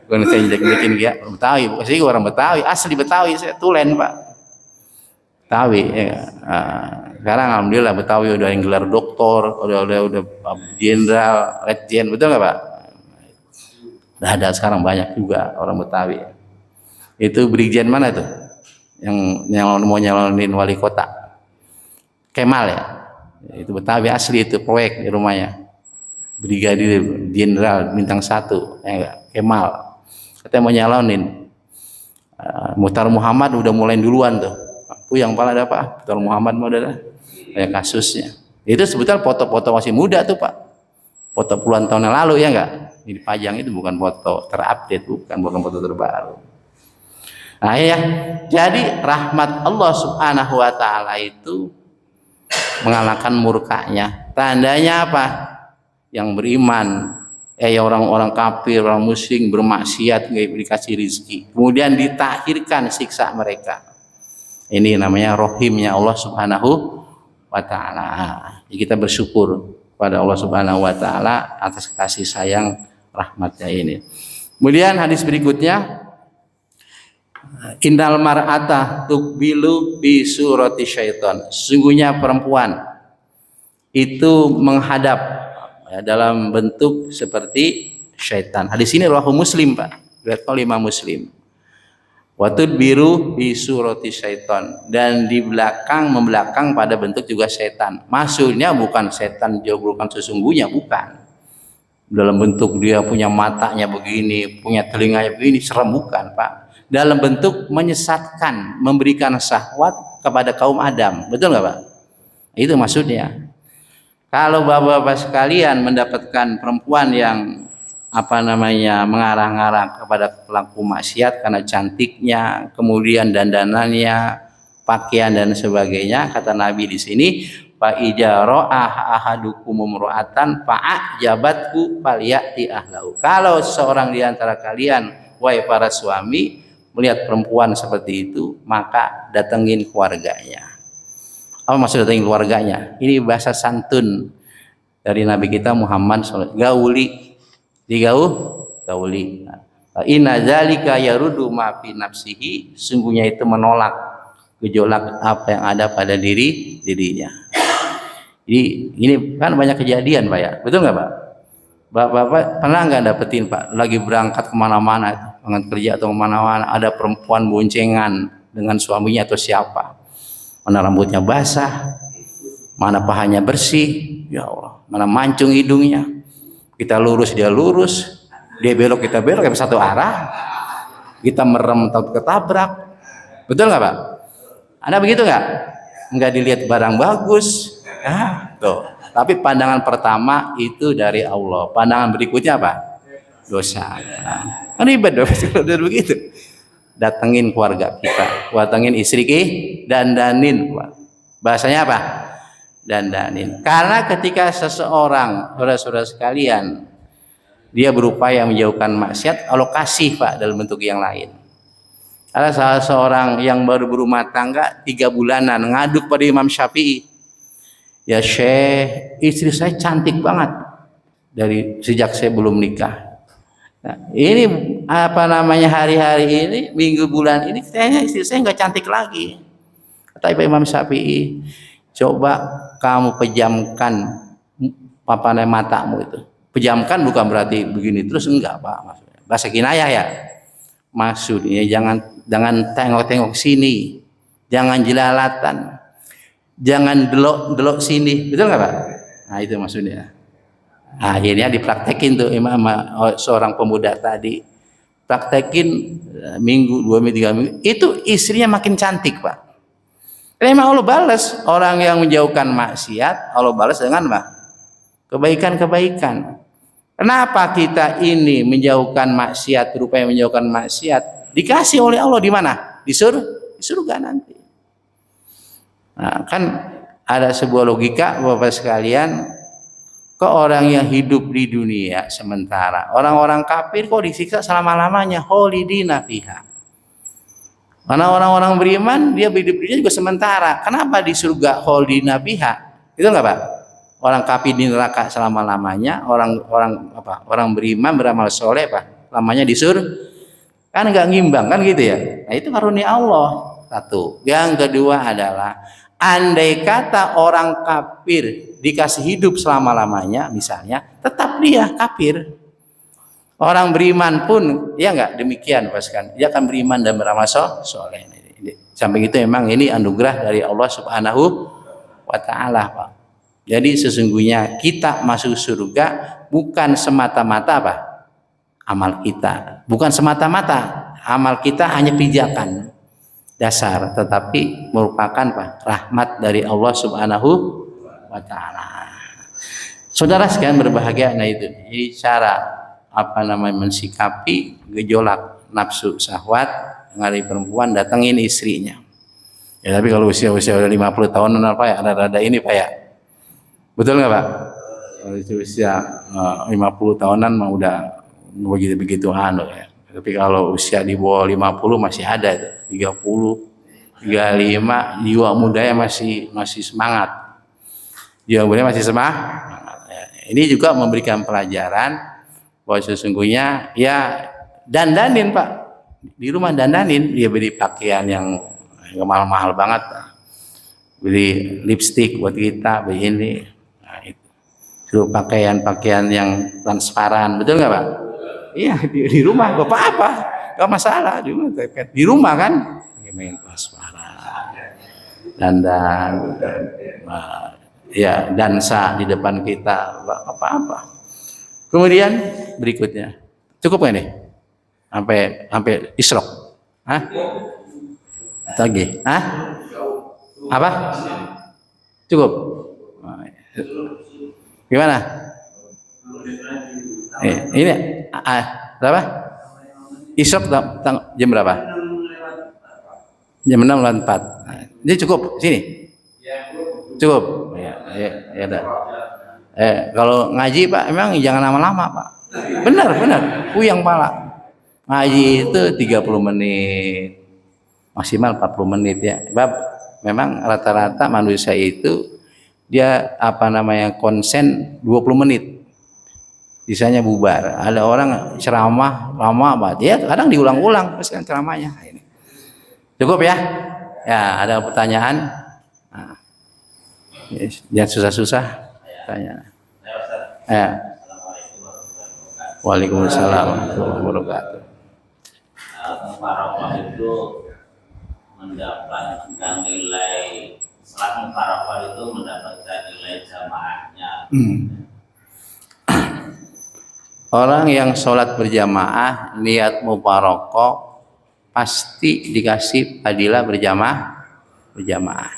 Bukan saya jelek-jelekin dia Betawi. Saya orang Betawi, asli Betawi, saya tulen Pak. Betawi. Ya. Sekarang alhamdulillah Betawi udah yang gelar doktor, udah jenderal, letjen, betul nggak Pak? Udah ada sekarang banyak juga orang Betawi. Itu brigjen mana tuh? Yang mau nyalonin wali kota? Kemal ya? Itu Betawi asli, itu proyek di rumahnya. Brigadir Jenderal bintang 1, ya, Kemal. Katanya mau nyalonin. Muhtar Muhammad udah mulai duluan tuh. Yang pala ada Pak? Muhtar Muhammad mau ada. Kayak kasusnya itu sebetulnya foto-foto masih muda tuh Pak, foto puluhan tahun yang lalu ya enggak, ini dipajang itu bukan foto terupdate, bukan foto terbaru. Nah ya, jadi rahmat Allah Subhanahu wa ta'ala itu mengalahkan murkanya. Tandanya apa? Yang beriman, orang-orang kafir, orang musyrik bermaksiat nggak dikasih rezeki, kemudian ditakhirkan siksa mereka. Ini namanya rohimnya Allah Subhanahu wa ta'ala. Kita bersyukur pada Allah Subhanahu wa ta'ala atas kasih sayang rahmatnya ini. Kemudian hadis berikutnya, innal mar'ata tuqbilu bi surati syaitan. Sesungguhnya perempuan itu menghadap dalam bentuk seperti syaitan. Hadis ini riwayat Muslim Pak, riwayat Imam Muslim. Watud biru bi surati syaitan, dan di belakang membelakang pada bentuk juga setan. Maksudnya bukan setan joglokan sesungguhnya, bukan. Dalam bentuk dia punya matanya begini, punya telinganya begini, serem, bukan Pak. Dalam bentuk menyesatkan, memberikan syahwat kepada kaum Adam. Betul nggak Pak? Itu maksudnya. Kalau bapak-bapak sekalian mendapatkan perempuan yang mengarah-ngarah kepada pelaku maksiat karena cantiknya, kemudian dandanannya, pakaian dan sebagainya, kata Nabi di sini, fa ijaro ahadukum mumroatan fa'ajabatku falyati ahlahu. Kalau seorang di antara kalian, wahai para suami, melihat perempuan seperti itu, maka datengin keluarganya. Apa maksud datengin keluarganya? Ini bahasa santun dari Nabi kita Muhammad SAW. Gauli, gauli. Inna zalika yarudu ma fi nafsihi, sungguhnya itu menolak gejolak apa yang ada pada dirinya. Jadi ini kan banyak kejadian Pak ya, betul nggak Pak? Bapak pernah nggak dapetin Pak, lagi berangkat kemana-mana, berangkat kerja atau kemana-mana, ada perempuan boncengan dengan suaminya atau siapa, mana rambutnya basah, mana pahanya bersih, ya Allah, mana mancung hidungnya, kita lurus dia lurus, dia belok kita belok, kita satu arah, kita merem atau ketabrak, betul nggak Pak? Anda begitu nggak? Nggak dilihat barang bagus, tuh. Tapi pandangan pertama itu dari Allah. Pandangan berikutnya apa? Dosa. Kan ribet dong kalau begitu. Datengin keluarga kita, datengin istri dandanin. Bahasanya apa? Dandanin. Karena ketika seseorang, saudara-saudara sekalian, dia berupaya menjauhkan maksiat, Allah kasih Pak dalam bentuk yang lain. Ada salah seorang yang baru berumah tangga 3 bulanan ngadu pada Imam Syafi'i. Ya Syekh, istri saya cantik banget dari sejak saya belum nikah. Nah, ini apa namanya hari-hari ini, minggu bulan ini, kayaknya istri saya nggak cantik lagi. Kata Imam Syafi'i, coba kamu pejamkan papanai matamu itu. Pejamkan bukan berarti begini terus, enggak Pak, maksudnya. Bahasa kinayah ya. Maksudnya jangan tengok-tengok sini, jangan jelalatan. Jangan delok sini, betul nggak Pak? Nah itu maksudnya. Akhirnya dipraktekin tuh imam seorang pemuda tadi, praktekin minggu, 2 minggu, 3 minggu, itu istrinya makin cantik Pak. Karena Allah balas orang yang menjauhkan maksiat, Allah balas dengan apa? Kebaikan-kebaikan. Kenapa kita ini menjauhkan maksiat, berupaya menjauhkan maksiat? Dikasih oleh Allah di mana? Di surga nanti. Nah, kan ada sebuah logika Bapak sekalian, kok orang yang hidup di dunia sementara, orang-orang kafir kok disiksa selama-lamanya, kholidina fiha. Karena orang-orang beriman dia hidup di dunia juga sementara. Kenapa di surga kholidina fiha? Itu enggak Pak? Orang kafir di neraka selama-lamanya, orang beriman beramal soleh Pak, lamanya di surga. Kan enggak ngimbang kan gitu ya. Nah, itu karunia Allah. Satu. Yang kedua adalah andai kata orang kafir dikasih hidup selama-lamanya misalnya, tetap dia kafir. Orang beriman pun ya enggak demikian Pak. Dia akan beriman dan beramal soleh. Sampai itu memang ini anugerah dari Allah Subhanahu wa taala Pak. Jadi sesungguhnya kita masuk surga bukan semata-mata apa? Amal kita. Bukan semata-mata amal kita hanya pijakan dasar, tetapi merupakan rahmat dari Allah Subhanahu wa taala. Saudara sekalian berbahagia, nah itu. Jadi cara mensikapi gejolak nafsu syahwat dari perempuan, datengin istrinya. Ya tapi kalau usia-usia udah 50 tahunan apa ya, ada ini Pak ya. Betul nggak Pak? Kalau usia 50 tahunan mah udah begitu ya. Tapi kalau usia di bawah 50 masih ada 30, 35, jiwa mudanya masih semangat. Jiwa mudanya masih semangat. Ini juga memberikan pelajaran bahwa sesungguhnya ya dandanin Pak. Di rumah dandanin, dia beli pakaian yang mahal-mahal banget. Beli lipstik buat kita, beli ini. Nah, itu. Suruh pakaian-pakaian yang transparan, betul nggak Pak? Iya di rumah gak apa-apa, gak masalah di rumah kan, main transparan, dandan, ya dansa di depan kita, apa-apa. Kemudian berikutnya, cukup nggak nih? Sampai isrok, lagi, apa? Cukup? Gimana? Ini berapa? Isrok jam berapa? Jam 6:04. Ini cukup sini? Cukup. Ya dah. Kalau ngaji Pak, memang jangan lama-lama Pak. Benar, puyeng pala. Ngaji itu 30 menit, maksimal 40 menit ya. Sebab memang rata-rata manusia itu dia konsen 20 menit. Sisanya bubar. Ada orang ceramah lama banget, ya kadang diulang-ulang terus kan ceramahnya. Ini cukup ya? Ya ada pertanyaan? Nah, jangan susah-susah tanya. Waalaikumsalam warahmatullahi wabarakatuh. Mufaraqah itu mendapatkan nilai, salat mufaraqah itu mendapatkan nilai jamaahnya. Orang yang sholat berjamaah niat mufaraqah pasti dikasih fadilah berjamaah.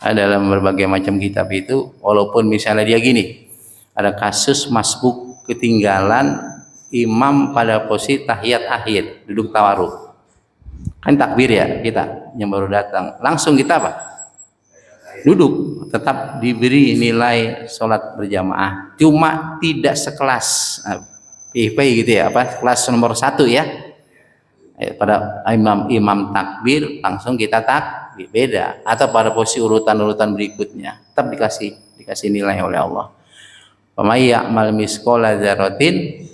Dalam berbagai macam kitab itu, walaupun misalnya dia gini, ada kasus masbuk ketinggalan imam pada posisi tahiyat akhir, duduk tawaruk. Kan takbir ya kita yang baru datang, langsung kita apa? Duduk, tetap diberi nilai sholat berjamaah. Cuma tidak sekelas PIP gitu ya, apa kelas nomor 1 ya. Pada imam takbir langsung kita takbir, beda. Atau pada posisi urutan berikutnya tetap dikasih nilai oleh Allah. Wa may ya'mal misqala dzarratin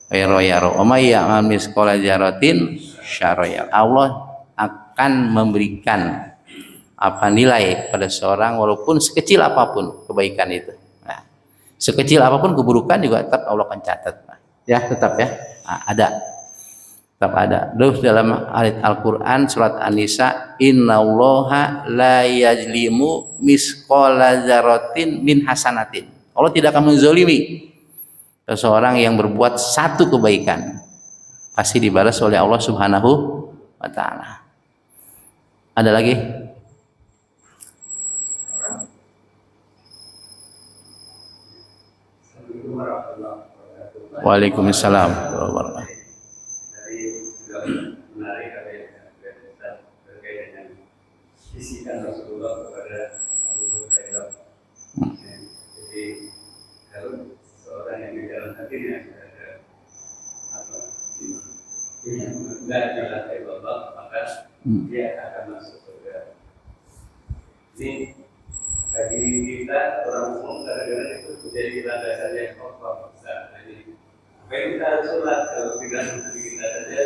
khairan yarah wa may ya'mal misqala dzarratin syarran yarah. Allah akan memberikan nilai pada seorang walaupun sekecil apapun kebaikan itu. Nah, sekecil apapun keburukan juga tetap Allah akan catat. Ya, tetap ya. Tetap ada. Terus dalam ayat Al-Qur'an surat An-Nisa, innallaha la yajlimu misqala dzarratin min hasanatin. Allah tidak akan menzalimi seseorang yang berbuat satu kebaikan. Pasti dibalas oleh Allah Subhanahu wa taala. Ada lagi? Waalaikumsalam warahmatullahi dia akan masuk surga. Ini bagi kita orang umum kadang-kadang itu menjadi landasan yang kokoh besar. Jadi apa yang kita harus sholat kalau tidak nanti kita saja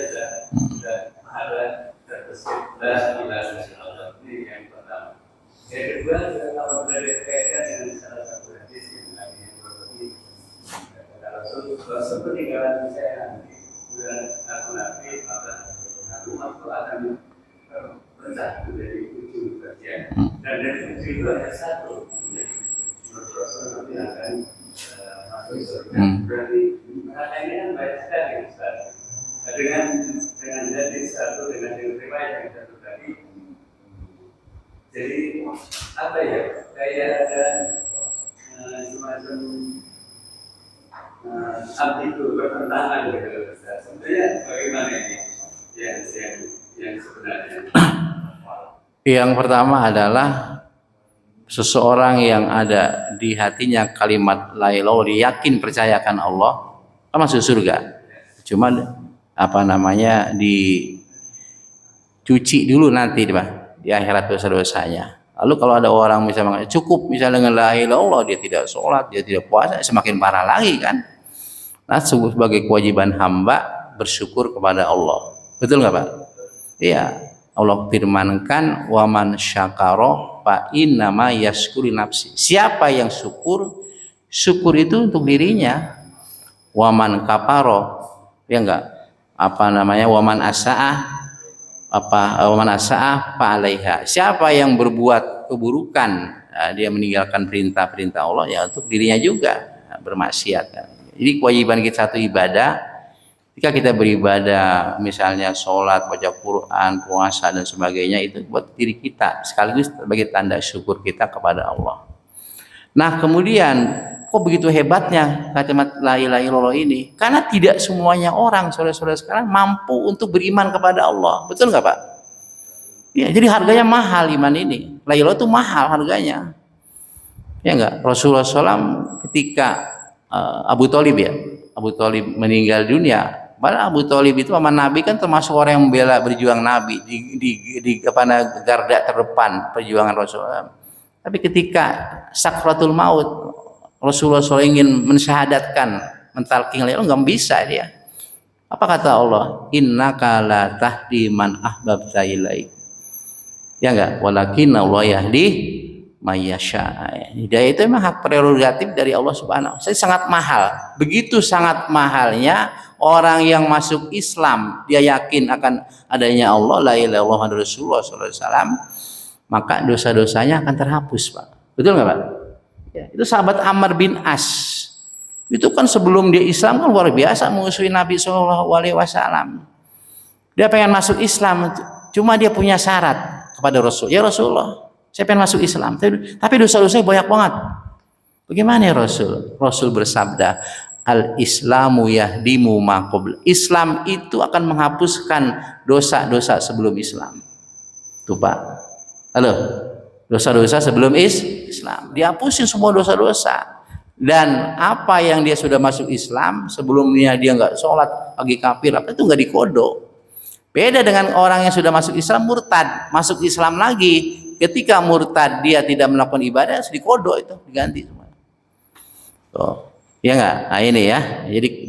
sudah ada terbesit dan Allah. Ini yang pertama. Yang kedua juga kalau berada dikaitkan dengan salah satu hadis yang lagi berbagi kalau peninggalan saya nanti bulan aku nanti maka aku mampu akan pecah menjadi 7 bagian dan dari 7 itu hanya 1 menurut Rasul nanti akan masuk surga. Berarti kata ini kan baik sekali Ustaz. Dengan jadi satu dengan riwayat yang satu tadi, jadi apa ya, kayak ada semacam ambigu bertentangan gitu Ustaz. Sebenarnya bagaimana ini yang sebenarnya? Yang pertama adalah seseorang yang ada di hatinya kalimat la ilaha, yakin percayakan Allah, masuk surga. Cuma dicuci dulu nanti di akhirat dosa-dosanya. Lalu kalau ada orang misalnya cukup misalnya dengan la ilaha illallah, dia tidak sholat, dia tidak puasa, semakin parah lagi kan. Nah, sebagai kewajiban hamba bersyukur kepada Allah. Betul nggak Pak? Iya. Allah firmankan waman syakara fa innama yashkuru nafsi. Siapa yang syukur itu untuk dirinya. Waman kaparo, ya enggak? Waman asa'ah fa alaiha. Siapa yang berbuat keburukan, dia meninggalkan perintah-perintah Allah, ya untuk dirinya juga bermaksiat. Jadi kewajiban kita satu ibadah. Jika kita beribadah, misalnya sholat, baca Quran, puasa dan sebagainya, itu buat diri kita sekaligus sebagai tanda syukur kita kepada Allah. Nah kemudian kok begitu hebatnya kalimat la ilaha illallah ini? Karena tidak semuanya orang saudara-saudara sekarang mampu untuk beriman kepada Allah, betul nggak Pak? Ya, jadi harganya mahal iman ini. La ilaha itu mahal harganya. Ya enggak? Rasulullah SAW ketika Abu Thalib meninggal dunia. Padahal Abu Thalib itu sama Nabi kan termasuk orang yang membela berjuang Nabi di garda terdepan perjuangan Rasulullah. Tapi ketika sakratul maut, Rasulullah SAW ingin mensyahadatkan, mentalkin beliau, nggak bisa dia. Apa kata Allah? Innaka la tahdi man ahbabta ilaik. Ya enggak? Walakin Allah yahdi mayyasha. Hidayah itu memang hak prerogatif dari Allah Subhanahu wa taala. Sangat mahal. Begitu sangat mahalnya orang yang masuk Islam, dia yakin akan adanya Allah, la ilaha illallah Muhammadur Rasulullah sallallahu alaihi wasallam, maka dosa-dosanya akan terhapus, Pak. Betul nggak, Pak? Ya, itu sahabat Amr bin As. Itu kan sebelum dia Islam kan luar biasa musuhin Nabi sallallahu alaihi wasallam. Dia pengen masuk Islam, cuma dia punya syarat kepada Rasul. Ya Rasulullah, saya pengen masuk Islam, tapi dosa-dosanya banyak banget. Bagaimana ya Rasul? Rasul bersabda, al-Islamu yahdimu ma qabla. Islam itu akan menghapuskan dosa-dosa sebelum Islam. Tuh Pak. Halo. Dosa-dosa sebelum Islam. Dihapusin semua dosa-dosa. Dan apa yang dia sudah masuk Islam, sebelumnya dia nggak sholat, lagi kafir, apa itu nggak dikodok. Beda dengan orang yang sudah masuk Islam murtad, masuk Islam lagi. Ketika murtad dia tidak melakukan ibadah, harus dikodok itu, diganti semua. Tuh. Ya enggak? Nah ini ya.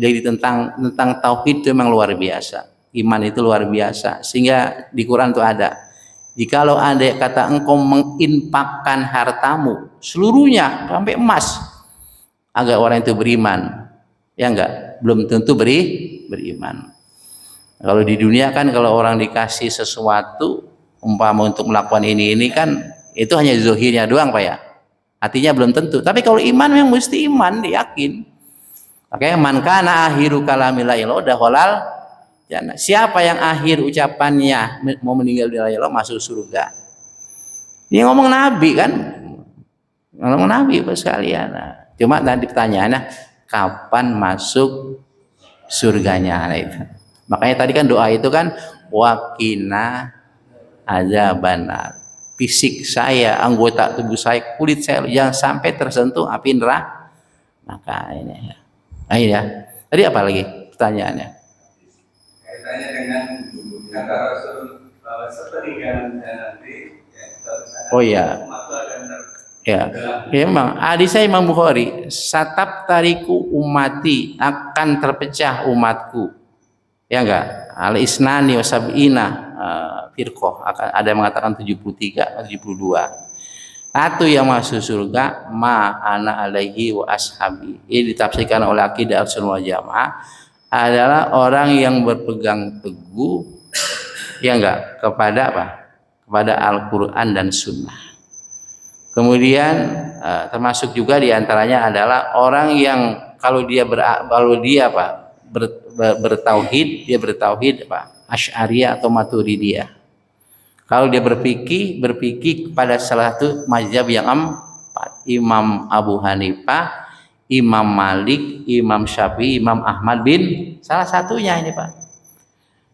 Jadi tentang tauhid itu memang luar biasa. Iman itu luar biasa. Sehingga di Quran itu ada. Jikalau ada kata engkau menginfakkan hartamu seluruhnya sampai emas, agar orang itu beriman. Ya enggak? Belum tentu beriman. Kalau di dunia kan kalau orang dikasih sesuatu umpama untuk melakukan ini kan itu hanya zahirnya doang, Pak ya. Hatinya belum tentu. Tapi kalau iman memang mesti iman, yakin. Makanya man kana akhiru kalami la ilaha illallah jannah. Siapa yang akhir ucapannya mau meninggal di la ilaha illallah masuk surga. Ini ngomong Nabi kan. Ngomong Nabi Pak sekalian. Nah, cuma tadi pertanyaannya kapan masuk surganya itu. Makanya tadi kan doa itu kan waqina azabannar. Fisik saya, anggota tubuh saya, kulit saya jangan sampai tersentuh api neraka. Maka ini ya. Nah, ini ya. Tadi apa lagi pertanyaannya? Kaitannya dengan kata Rasul bahwa sepeninggalan nanti oh ya. Ya, ya memang hadis saya Imam Bukhari, satap tariku umati, akan terpecah umatku. Ya enggak? Al isnani wa sab'ina firqah, ada yang mengatakan 73 72. Satu yang masuk surga ma ana alaihi wa ashabi. Ini ditafsirkan oleh akidah Ahlussunnah wal Jamaah adalah orang yang berpegang teguh ya enggak kepada apa? Kepada Al-Qur'an dan Sunnah. Kemudian termasuk juga diantaranya adalah orang yang kalau dia bertauhid, dia bertauhid apa? Asy'ariyah atau Maturidiyah. Kalau dia berpikir kepada salah satu mazhab yang empat, Imam Abu Hanifah, Imam Malik, Imam Syafi'i, Imam Ahmad bin salah satunya ini Pak.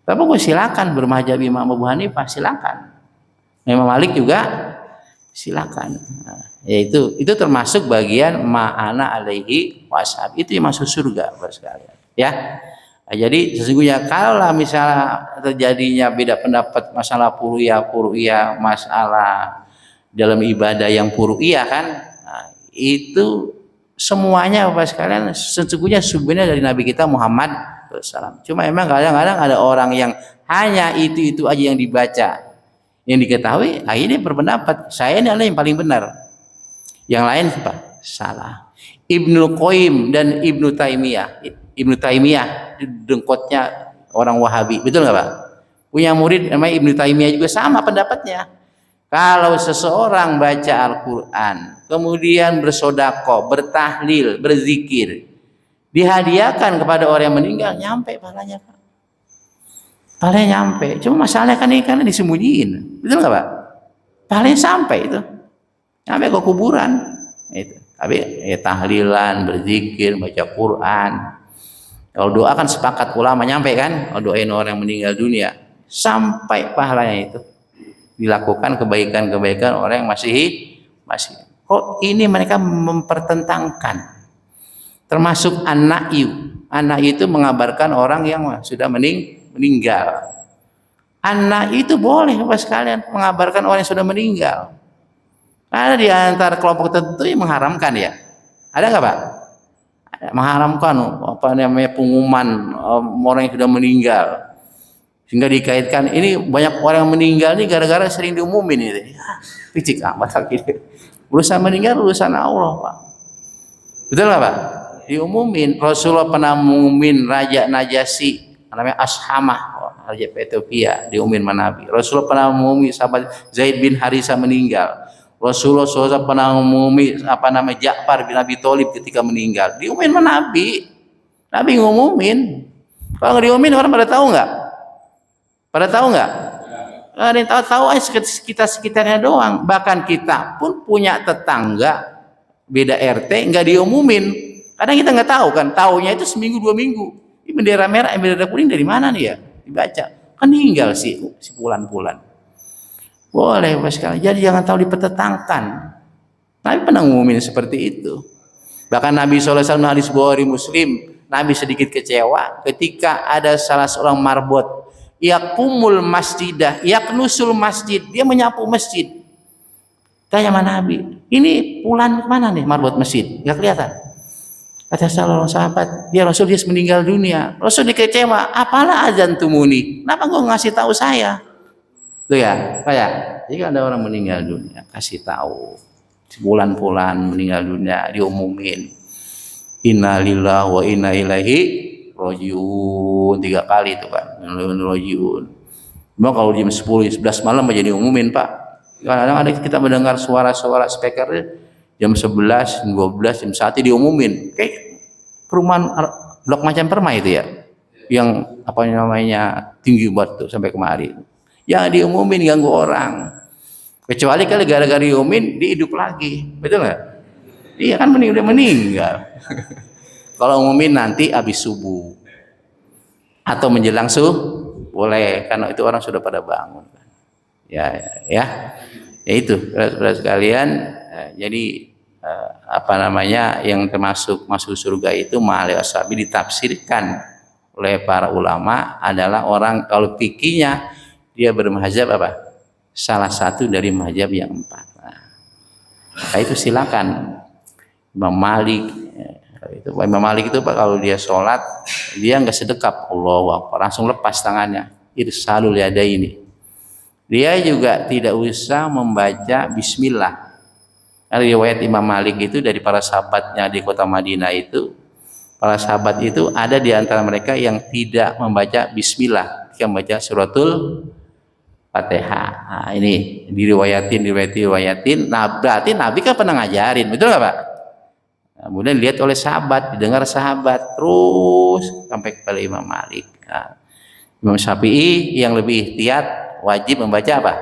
Tapi silakan bermazhab Imam Abu Hanifah, silakan. Imam Malik juga silakan. Nah, yaitu itu termasuk bagian ma'ana alaihi washab, itu yang masuk surga Bapak sekalian ya. Nah, jadi sesungguhnya kalau misalnya terjadinya beda pendapat masalah furu'iyah, masalah dalam ibadah yang furu'iyah kan, nah, itu semuanya Bapak sekalian sebenarnya dari Nabi kita Muhammad SAW. Cuma memang kadang-kadang ada orang yang hanya itu aja yang dibaca, yang diketahui, akhirnya berpendapat saya ini adalah yang paling benar, yang lain apa? Salah. Ibnu Qayyim dan Ibnu Taimiyah dengkotnya orang Wahabi, betul nggak Pak? Punya murid namanya Ibnu Taimiyah juga sama pendapatnya. Kalau seseorang baca Al-Quran kemudian bersedekah, bertahlil, berzikir, dihadiahkan kepada orang yang meninggal, nyampe pahalanya Pak. Pahalanya nyampe, cuma masalahnya kan ini karena disembunyiin, betul nggak Pak? Pahalanya sampai itu, nyampe ke kuburan, itu. Tapi ya, tahlilan, berzikir, baca Quran. Kalau doa kan sepakat ulama nyampe kan, kalau doain orang yang meninggal dunia, sampai pahalanya itu. Dilakukan kebaikan-kebaikan orang yang masih. Kok ini mereka mempertentangkan? Termasuk an-na'yu. An-na'yu itu mengabarkan orang yang sudah meninggal. Anak itu boleh Bapak sekalian mengabarkan orang yang sudah meninggal. Ada di antara kelompok tertentu yang mengharamkan ya. Ada nggak Pak? Mengharamkan apa namanya pengumuman orang yang sudah meninggal. Sehingga dikaitkan ini banyak orang yang meninggal ini gara-gara sering diumumin ini. Picik amat gitu. Urusan meninggal urusan Allah, Pak. Betul nggak, Pak? Diumumin. Rasulullah pernah mengumumin Raja Najasyi, namanya Ashamah, Raja Ethiopia, diumumin sama Nabi. Rasulullah pernah mengumumi sahabat Zaid bin Harithah meninggal. Rasulullah SAW pernah mengumumi Ja'far bin Abi Thalib ketika meninggal. Diumumin sama Nabi. Nabi ngumumin. Kalau nggak diumumin orang pada tahu nggak? Pada tahu nggak? Ada yang tahu aja sekitarnya doang. Bahkan kita pun punya tetangga beda RT nggak diumumin. Kadang kita nggak tahu kan. Taunya itu seminggu 2 minggu. Ini bendera merah, bendera kuning dari mana nih ya? Dibaca. Kan meninggal si Pulan-Pulan. Boleh Bapak sekali. Jadi jangan tahu dipertentangkan. Nabi pernah ngumumin seperti itu. Bahkan Nabi SAW hadis Bukhari Muslim, Nabi sedikit kecewa ketika ada salah seorang marbot yakumul masjidah, yaknusul masjid, dia menyapu masjid. Tanya sama Nabi, ini Pulan mana nih marbot masjid? Gak kelihatan. Kata salah sahabat, dia Rasul dia meninggal dunia. Rasul dikecewa, apalah azan tumuni? Kenapa kau ngasih tahu saya? Tuh ya, kayak jika ada orang meninggal dunia, kasih tahu. Pulan-Pulan meninggal dunia, diumumin. Inna lillahi wa inna ilaihi rajiun 3 kali itu kan. Rajiun. Memang kalau jam 10, 11 malam aja diumumin, Pak. Kadang-kadang ada kita mendengar suara-suara speaker jam 11, 12, jam 1 diumumin. Kayak perumahan blok macam Permai itu ya. Yang apa namanya tinggi banget tuh sampai kemari. Yang diumumin ganggu orang. Kecuali kalau gara-gara diumumin dia hidup lagi. Betul nggak? Iya kan udah meninggal. Kalau umumin nanti habis subuh atau menjelang boleh, karena itu orang sudah pada bangun. Ya itu saudara sekalian. Jadi yang termasuk masuk surga itu ma'al ashabi ditafsirkan oleh para ulama adalah orang kalau fikihnya dia bermazhab apa? Salah satu dari mazhab yang 4. Nah, itu silakan. Imam Malik itu Pak kalau dia sholat dia nggak sedekap Allahu Akbar, langsung lepas tangannya, irsalul yadaini. Dia juga tidak usah membaca bismillah. Ada riwayat Imam Malik itu dari para sahabatnya di kota Madinah itu, para sahabat itu ada di antara mereka yang tidak membaca bismillah, yang membaca suratul Fatihah. Nah, ini diriwayatin. Nah, berarti Nabi kan pernah ngajarin, betul nggak Pak? Kemudian dilihat oleh sahabat, didengar sahabat, terus sampai kepada Imam Malik. Nah, Imam Syafi'i yang lebih ihtiyat wajib membaca apa?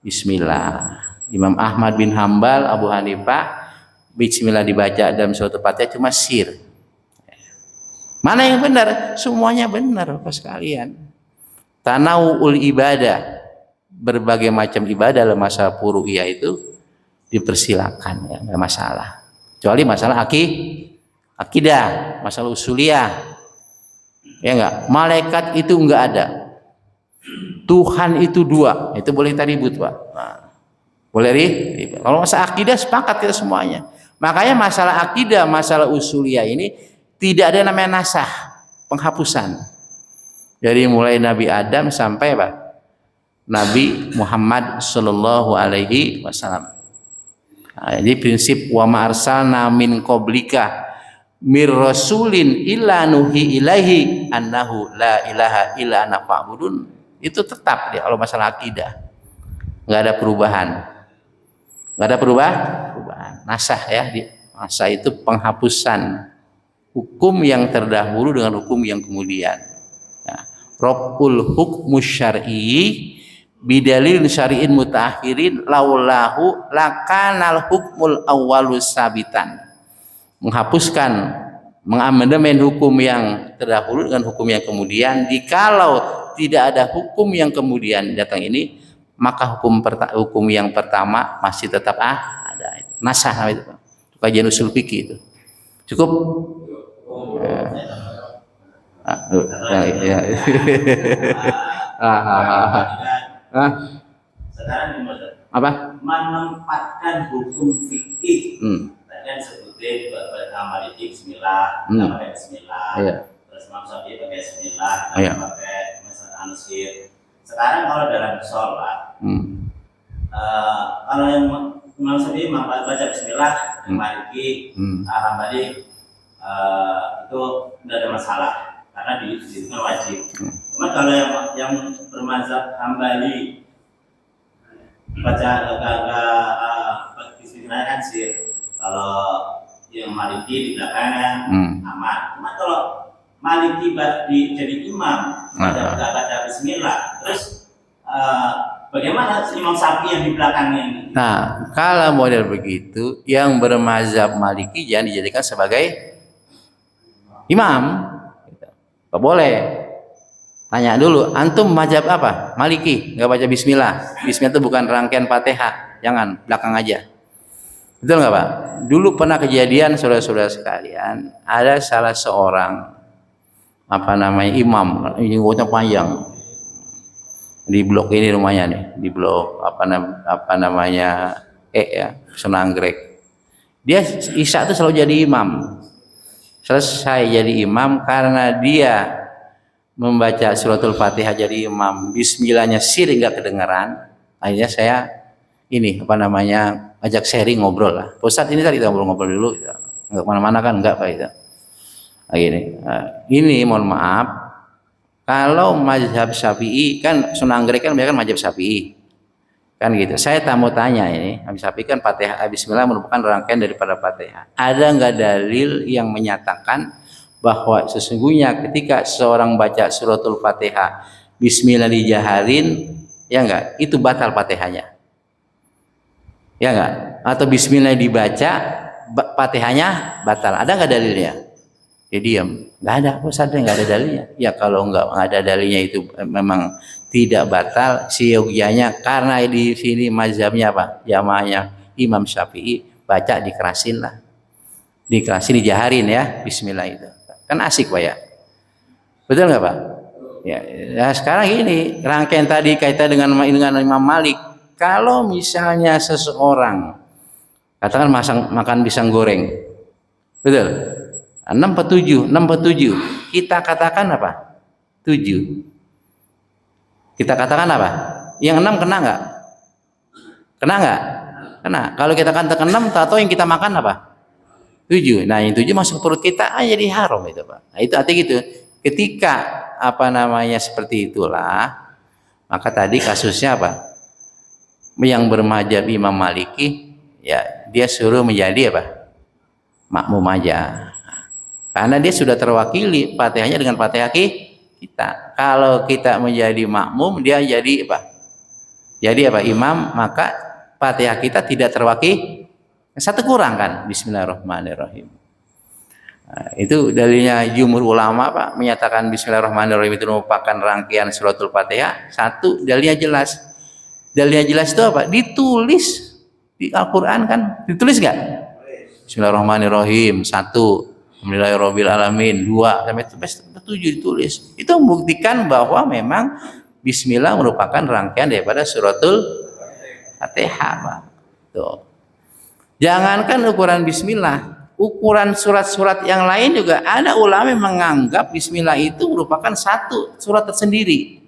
Bismillah. Imam Ahmad bin Hambal, Abu Hanifah, Bismillah dibaca dalam suatu Fatihah cuma sir. Mana yang benar? Semuanya benar Bapak sekalian. Tanawul ibadah, berbagai macam ibadah dalam masa furu'iyah itu dipersilakan, ya, nggak masalah. Kecuali masalah akidah, masalah usuliyah, ya enggak. Malaikat itu enggak ada. Tuhan itu 2, itu boleh kita ribut Pak. Nah, boleh ribut. Kalau masalah akidah sepakat kita semuanya. Makanya masalah akidah, masalah usuliyah ini tidak ada namanya nasah, penghapusan. Dari mulai Nabi Adam sampai apa? Nabi Muhammad Sallallahu Alaihi Wasallam. Nah, jadi prinsip wa ma arsalna min qablika mir rasulin illa nuhi ilaihi annahu la ilaha illa ana fa'budun, itu tetap dia kalau masalah akidah. Enggak ada perubahan. Enggak ada perubahan. Nasah ya, nasah itu penghapusan hukum yang terdahulu dengan hukum yang kemudian. Rabbul hukmu syar'i bidalil syari'in mutaakhirin laulahu lakanal hukmul awwalu sabitan. Menghapuskan, mengamandemen hukum yang terdahulu dengan hukum yang kemudian. Jikalau tidak ada hukum yang kemudian datang ini, maka hukum yang pertama masih tetap ada. Nasah itu. Kajian usul fikih itu. Cukup? Ya. Sekarang gimana? Apa? Menempatkan hukum fikih. Tadi kan sebutin amal itu Bismillah, pakai Bismillah. Iya. Terus Imam Syafi'i pakai Bismillah, Iya. pakai masalah ansir. Sekarang kalau dalam sholat, kalau yang Imam Syafi'i baca Bismillah, yang Maliki, Hambali itu tidak ada masalah karena di situ wajib. Cuma kalau yang bermazhab Hambali baca Bismillah kan sih, kalau yang Maliki di belakangnya aman. Cuma kalau Maliki jadi imam baca Bismillah, terus bagaimana Imam Syafi'i yang di belakangnya ini? Nah, kalau model begitu, yang bermazhab Maliki jangan dijadikan sebagai imam. Gak boleh. Tanya dulu, antum mazhab apa? Maliki, nggak baca Bismillah. Bismillah itu bukan rangkaian Fatihah. Jangan, belakang aja. Betul nggak Pak? Dulu pernah kejadian, saudara-saudara sekalian, ada salah seorang imam, jenggotnya panjang, di blok ini rumahnya nih, di blok Senanggrek. Dia Isya itu selalu jadi imam. Selesai jadi imam karena dia membaca suratul Fatihah jadi imam, Bismillahnya sir nggak kedengaran. Akhirnya saya ajak sharing, ngobrol lah. Ustadz ini tadi kita ngobrol dulu, nggak kemana-mana kan, nggak Pak itu. Ini mohon maaf, kalau mazhab Syafi'i kan Senanggrek kan mereka mazhab Syafi'i kan gitu. Saya mau tanya ini, Habib Syafi'i kan Fatihah Bismillah merupakan rangkaian daripada Fatihah. Ada nggak dalil yang menyatakan bahwa sesungguhnya ketika seorang baca suratul Fatihah Bismillah dijaharin, ya enggak, itu batal Fatihahnya, ya enggak? Atau Bismillah dibaca Fatihahnya batal? Ada nggak dalilnya? Dia diam, nggak ada, Ustaz, nggak ada dalilnya. Ya kalau nggak ada dalilnya itu memang tidak batal siogianya, karena di sini mazhabnya apa? Jamaahnya Imam Syafi'i, baca dikerasin lah, dikerasin dijaharin ya Bismillah itu, kan asik Pak ya, betul nggak Pak? Ya, sekarang ini rangkaian tadi kaitan dengan Imam Malik. Kalau misalnya seseorang katakan makan pisang goreng, betul? 6/7, kita katakan apa? 7. Kita katakan apa? Yang 6 kena nggak? Kena nggak? Kena. Kalau kita katakan 6, atau yang kita makan apa? 7. Nah, yang 7 masuk perut kita, jadi haram itu Pak. Nah, itu artinya gitu. Ketika seperti itulah, maka tadi kasusnya apa? Yang bermadzhab Imam Maliki, ya dia suruh menjadi apa? Makmum aja. Karena dia sudah terwakili Fatihahnya dengan Fatihah kita. Kalau kita menjadi makmum, dia jadi apa? Jadi apa? Imam, maka Fatihah kita tidak terwakili. Satu kurang kan? Bismillahirrahmanirrahim. Nah, itu dalilnya jumhur ulama Pak, menyatakan Bismillahirrahmanirrahim itu merupakan rangkaian suratul Fatihah. Satu, dalilnya jelas. Dalilnya jelas itu apa? Ditulis di Al-Quran kan? Ditulis nggak? Bismillahirrahmanirrahim. 1. Alhamdulillahirabbil alamin. 2 sampai 7 ditulis. Itu membuktikan bahwa memang Bismillah merupakan rangkaian daripada suratul Fatihah, Pak. Tuh. Jangankan ukuran Bismillah, ukuran surat-surat yang lain juga ada ulama yang menganggap Bismillah itu merupakan satu surat tersendiri.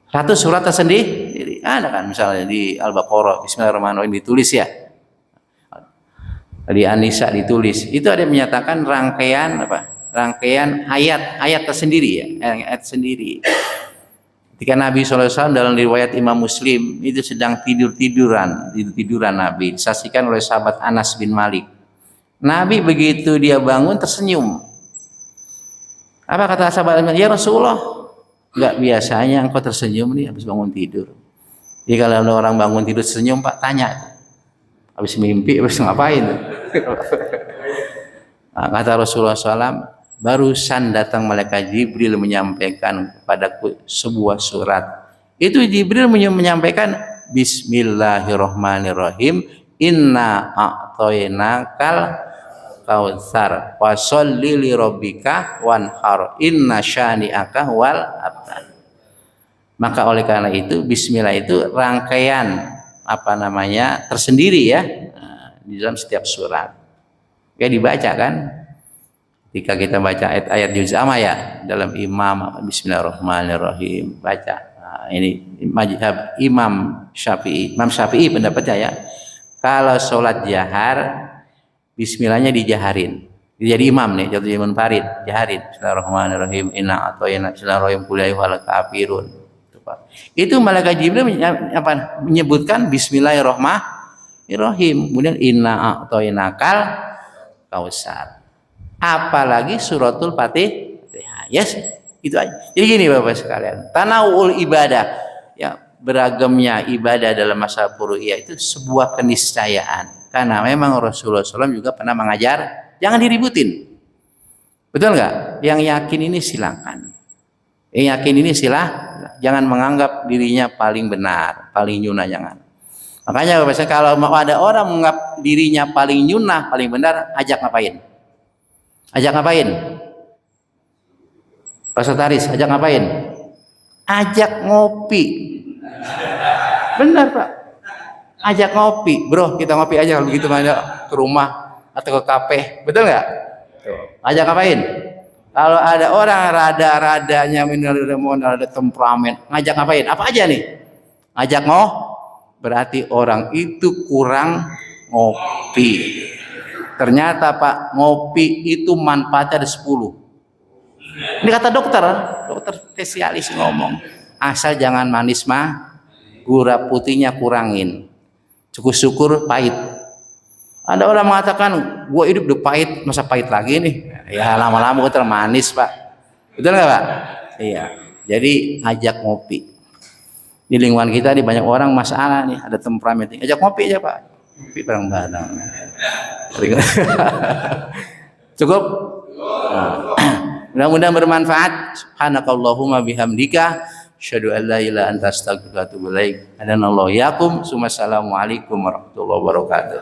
Satu surat tersendiri. Ada kan misalnya di Al-Baqarah Bismillahirrahmanirrahim ditulis ya. Di An-Nisa ditulis, itu ada yang menyatakan rangkaian rangkaian ayat tersendiri ya, ayat sendiri. Ketika Nabi SAW dalam riwayat Imam Muslim itu sedang tiduran Nabi, disaksikan oleh sahabat Anas bin Malik. Nabi begitu dia bangun tersenyum. Apa kata sahabat? Ya Rasulullah, nggak biasanya engkau tersenyum nih habis bangun tidur. Jadi kalau ada orang bangun tidur senyum Pak, tanya habis mimpi, habis ngapain? Nah, kata Rasulullah SAW, barusan datang malaikat Jibril menyampaikan kepadaku sebuah surat. Itu Jibril menyampaikan Bismillahirrahmanirrahim. Inna a'toinakal kautsar fasholli li rabbika wanhar inna syani'aka wal abtar. Maka oleh karena itu Bismillah itu rangkaian tersendiri ya, di dalam setiap surat. Ya dibaca kan? Ketika kita baca ayat-ayat juz amma ya, dalam imam Bismillahirrahmanirrahim baca. Nah, ini mazhab Imam Syafi'i pendapatnya ya. Kalau sholat jahar, bismillahnya dijaharin. Jadi imam nih, jadi munfarid, jaharin. Bismillahirrahmanirrahim. Inna atoyna bismillahirrahmanirrahim qul ya ayyuhal kafirun. Itu malaikat Jibril menyebutkan bismillahirrahmanirrahim. Kemudian inna atoynakal kausar. Apalagi suratul Fatihah. Yes, itu aja. Jadi gini Bapak sekalian, tanawul ibadah, ya, beragamnya ibadah dalam masa furu'iyah itu sebuah keniscayaan. Karena memang Rasulullah SAW juga pernah mengajar, jangan diributin. Betul nggak? Yang yakin ini silakan. Yang yakin ini jangan menganggap dirinya paling benar, paling nyunah, jangan. Makanya Bapak, kalau ada orang menganggap dirinya paling nyunah, paling benar, ajak ngapain? Ajak ngapain? Pak Sotaris, ajak ngapain? Ajak ngopi. Benar Pak. Ajak ngopi, bro, kita ngopi aja kalau begitu, ke rumah atau ke kafe, betul nggak? Ajak ngapain? Kalau ada orang rada-radanya ada temperamen, ngajak ngapain? Apa aja nih? Ajak berarti orang itu kurang ngopi. Ternyata Pak, ngopi itu manfaatnya ada 10. Ini kata dokter spesialis ngomong. Asal jangan manis gula putihnya kurangin. Syukur pahit. Ada orang mengatakan, gua hidup udah pahit, masa pahit lagi nih? Ya lama-lama gua termanis Pak. Betul nggak Pak? Iya. Jadi ajak ngopi. Di lingkungan kita di banyak orang masalah nih, ada temperamen. Ajak ngopi aja Pak. Ngopi bareng-bareng. Cukup? Nah. Mudah-mudahan bermanfaat. Subhanakallahumma bihamdika asyhadu an la ilaha illa anta astaghfiruka wa atubu ilaik. Assalamualaikum warahmatullahi wabarakatuh.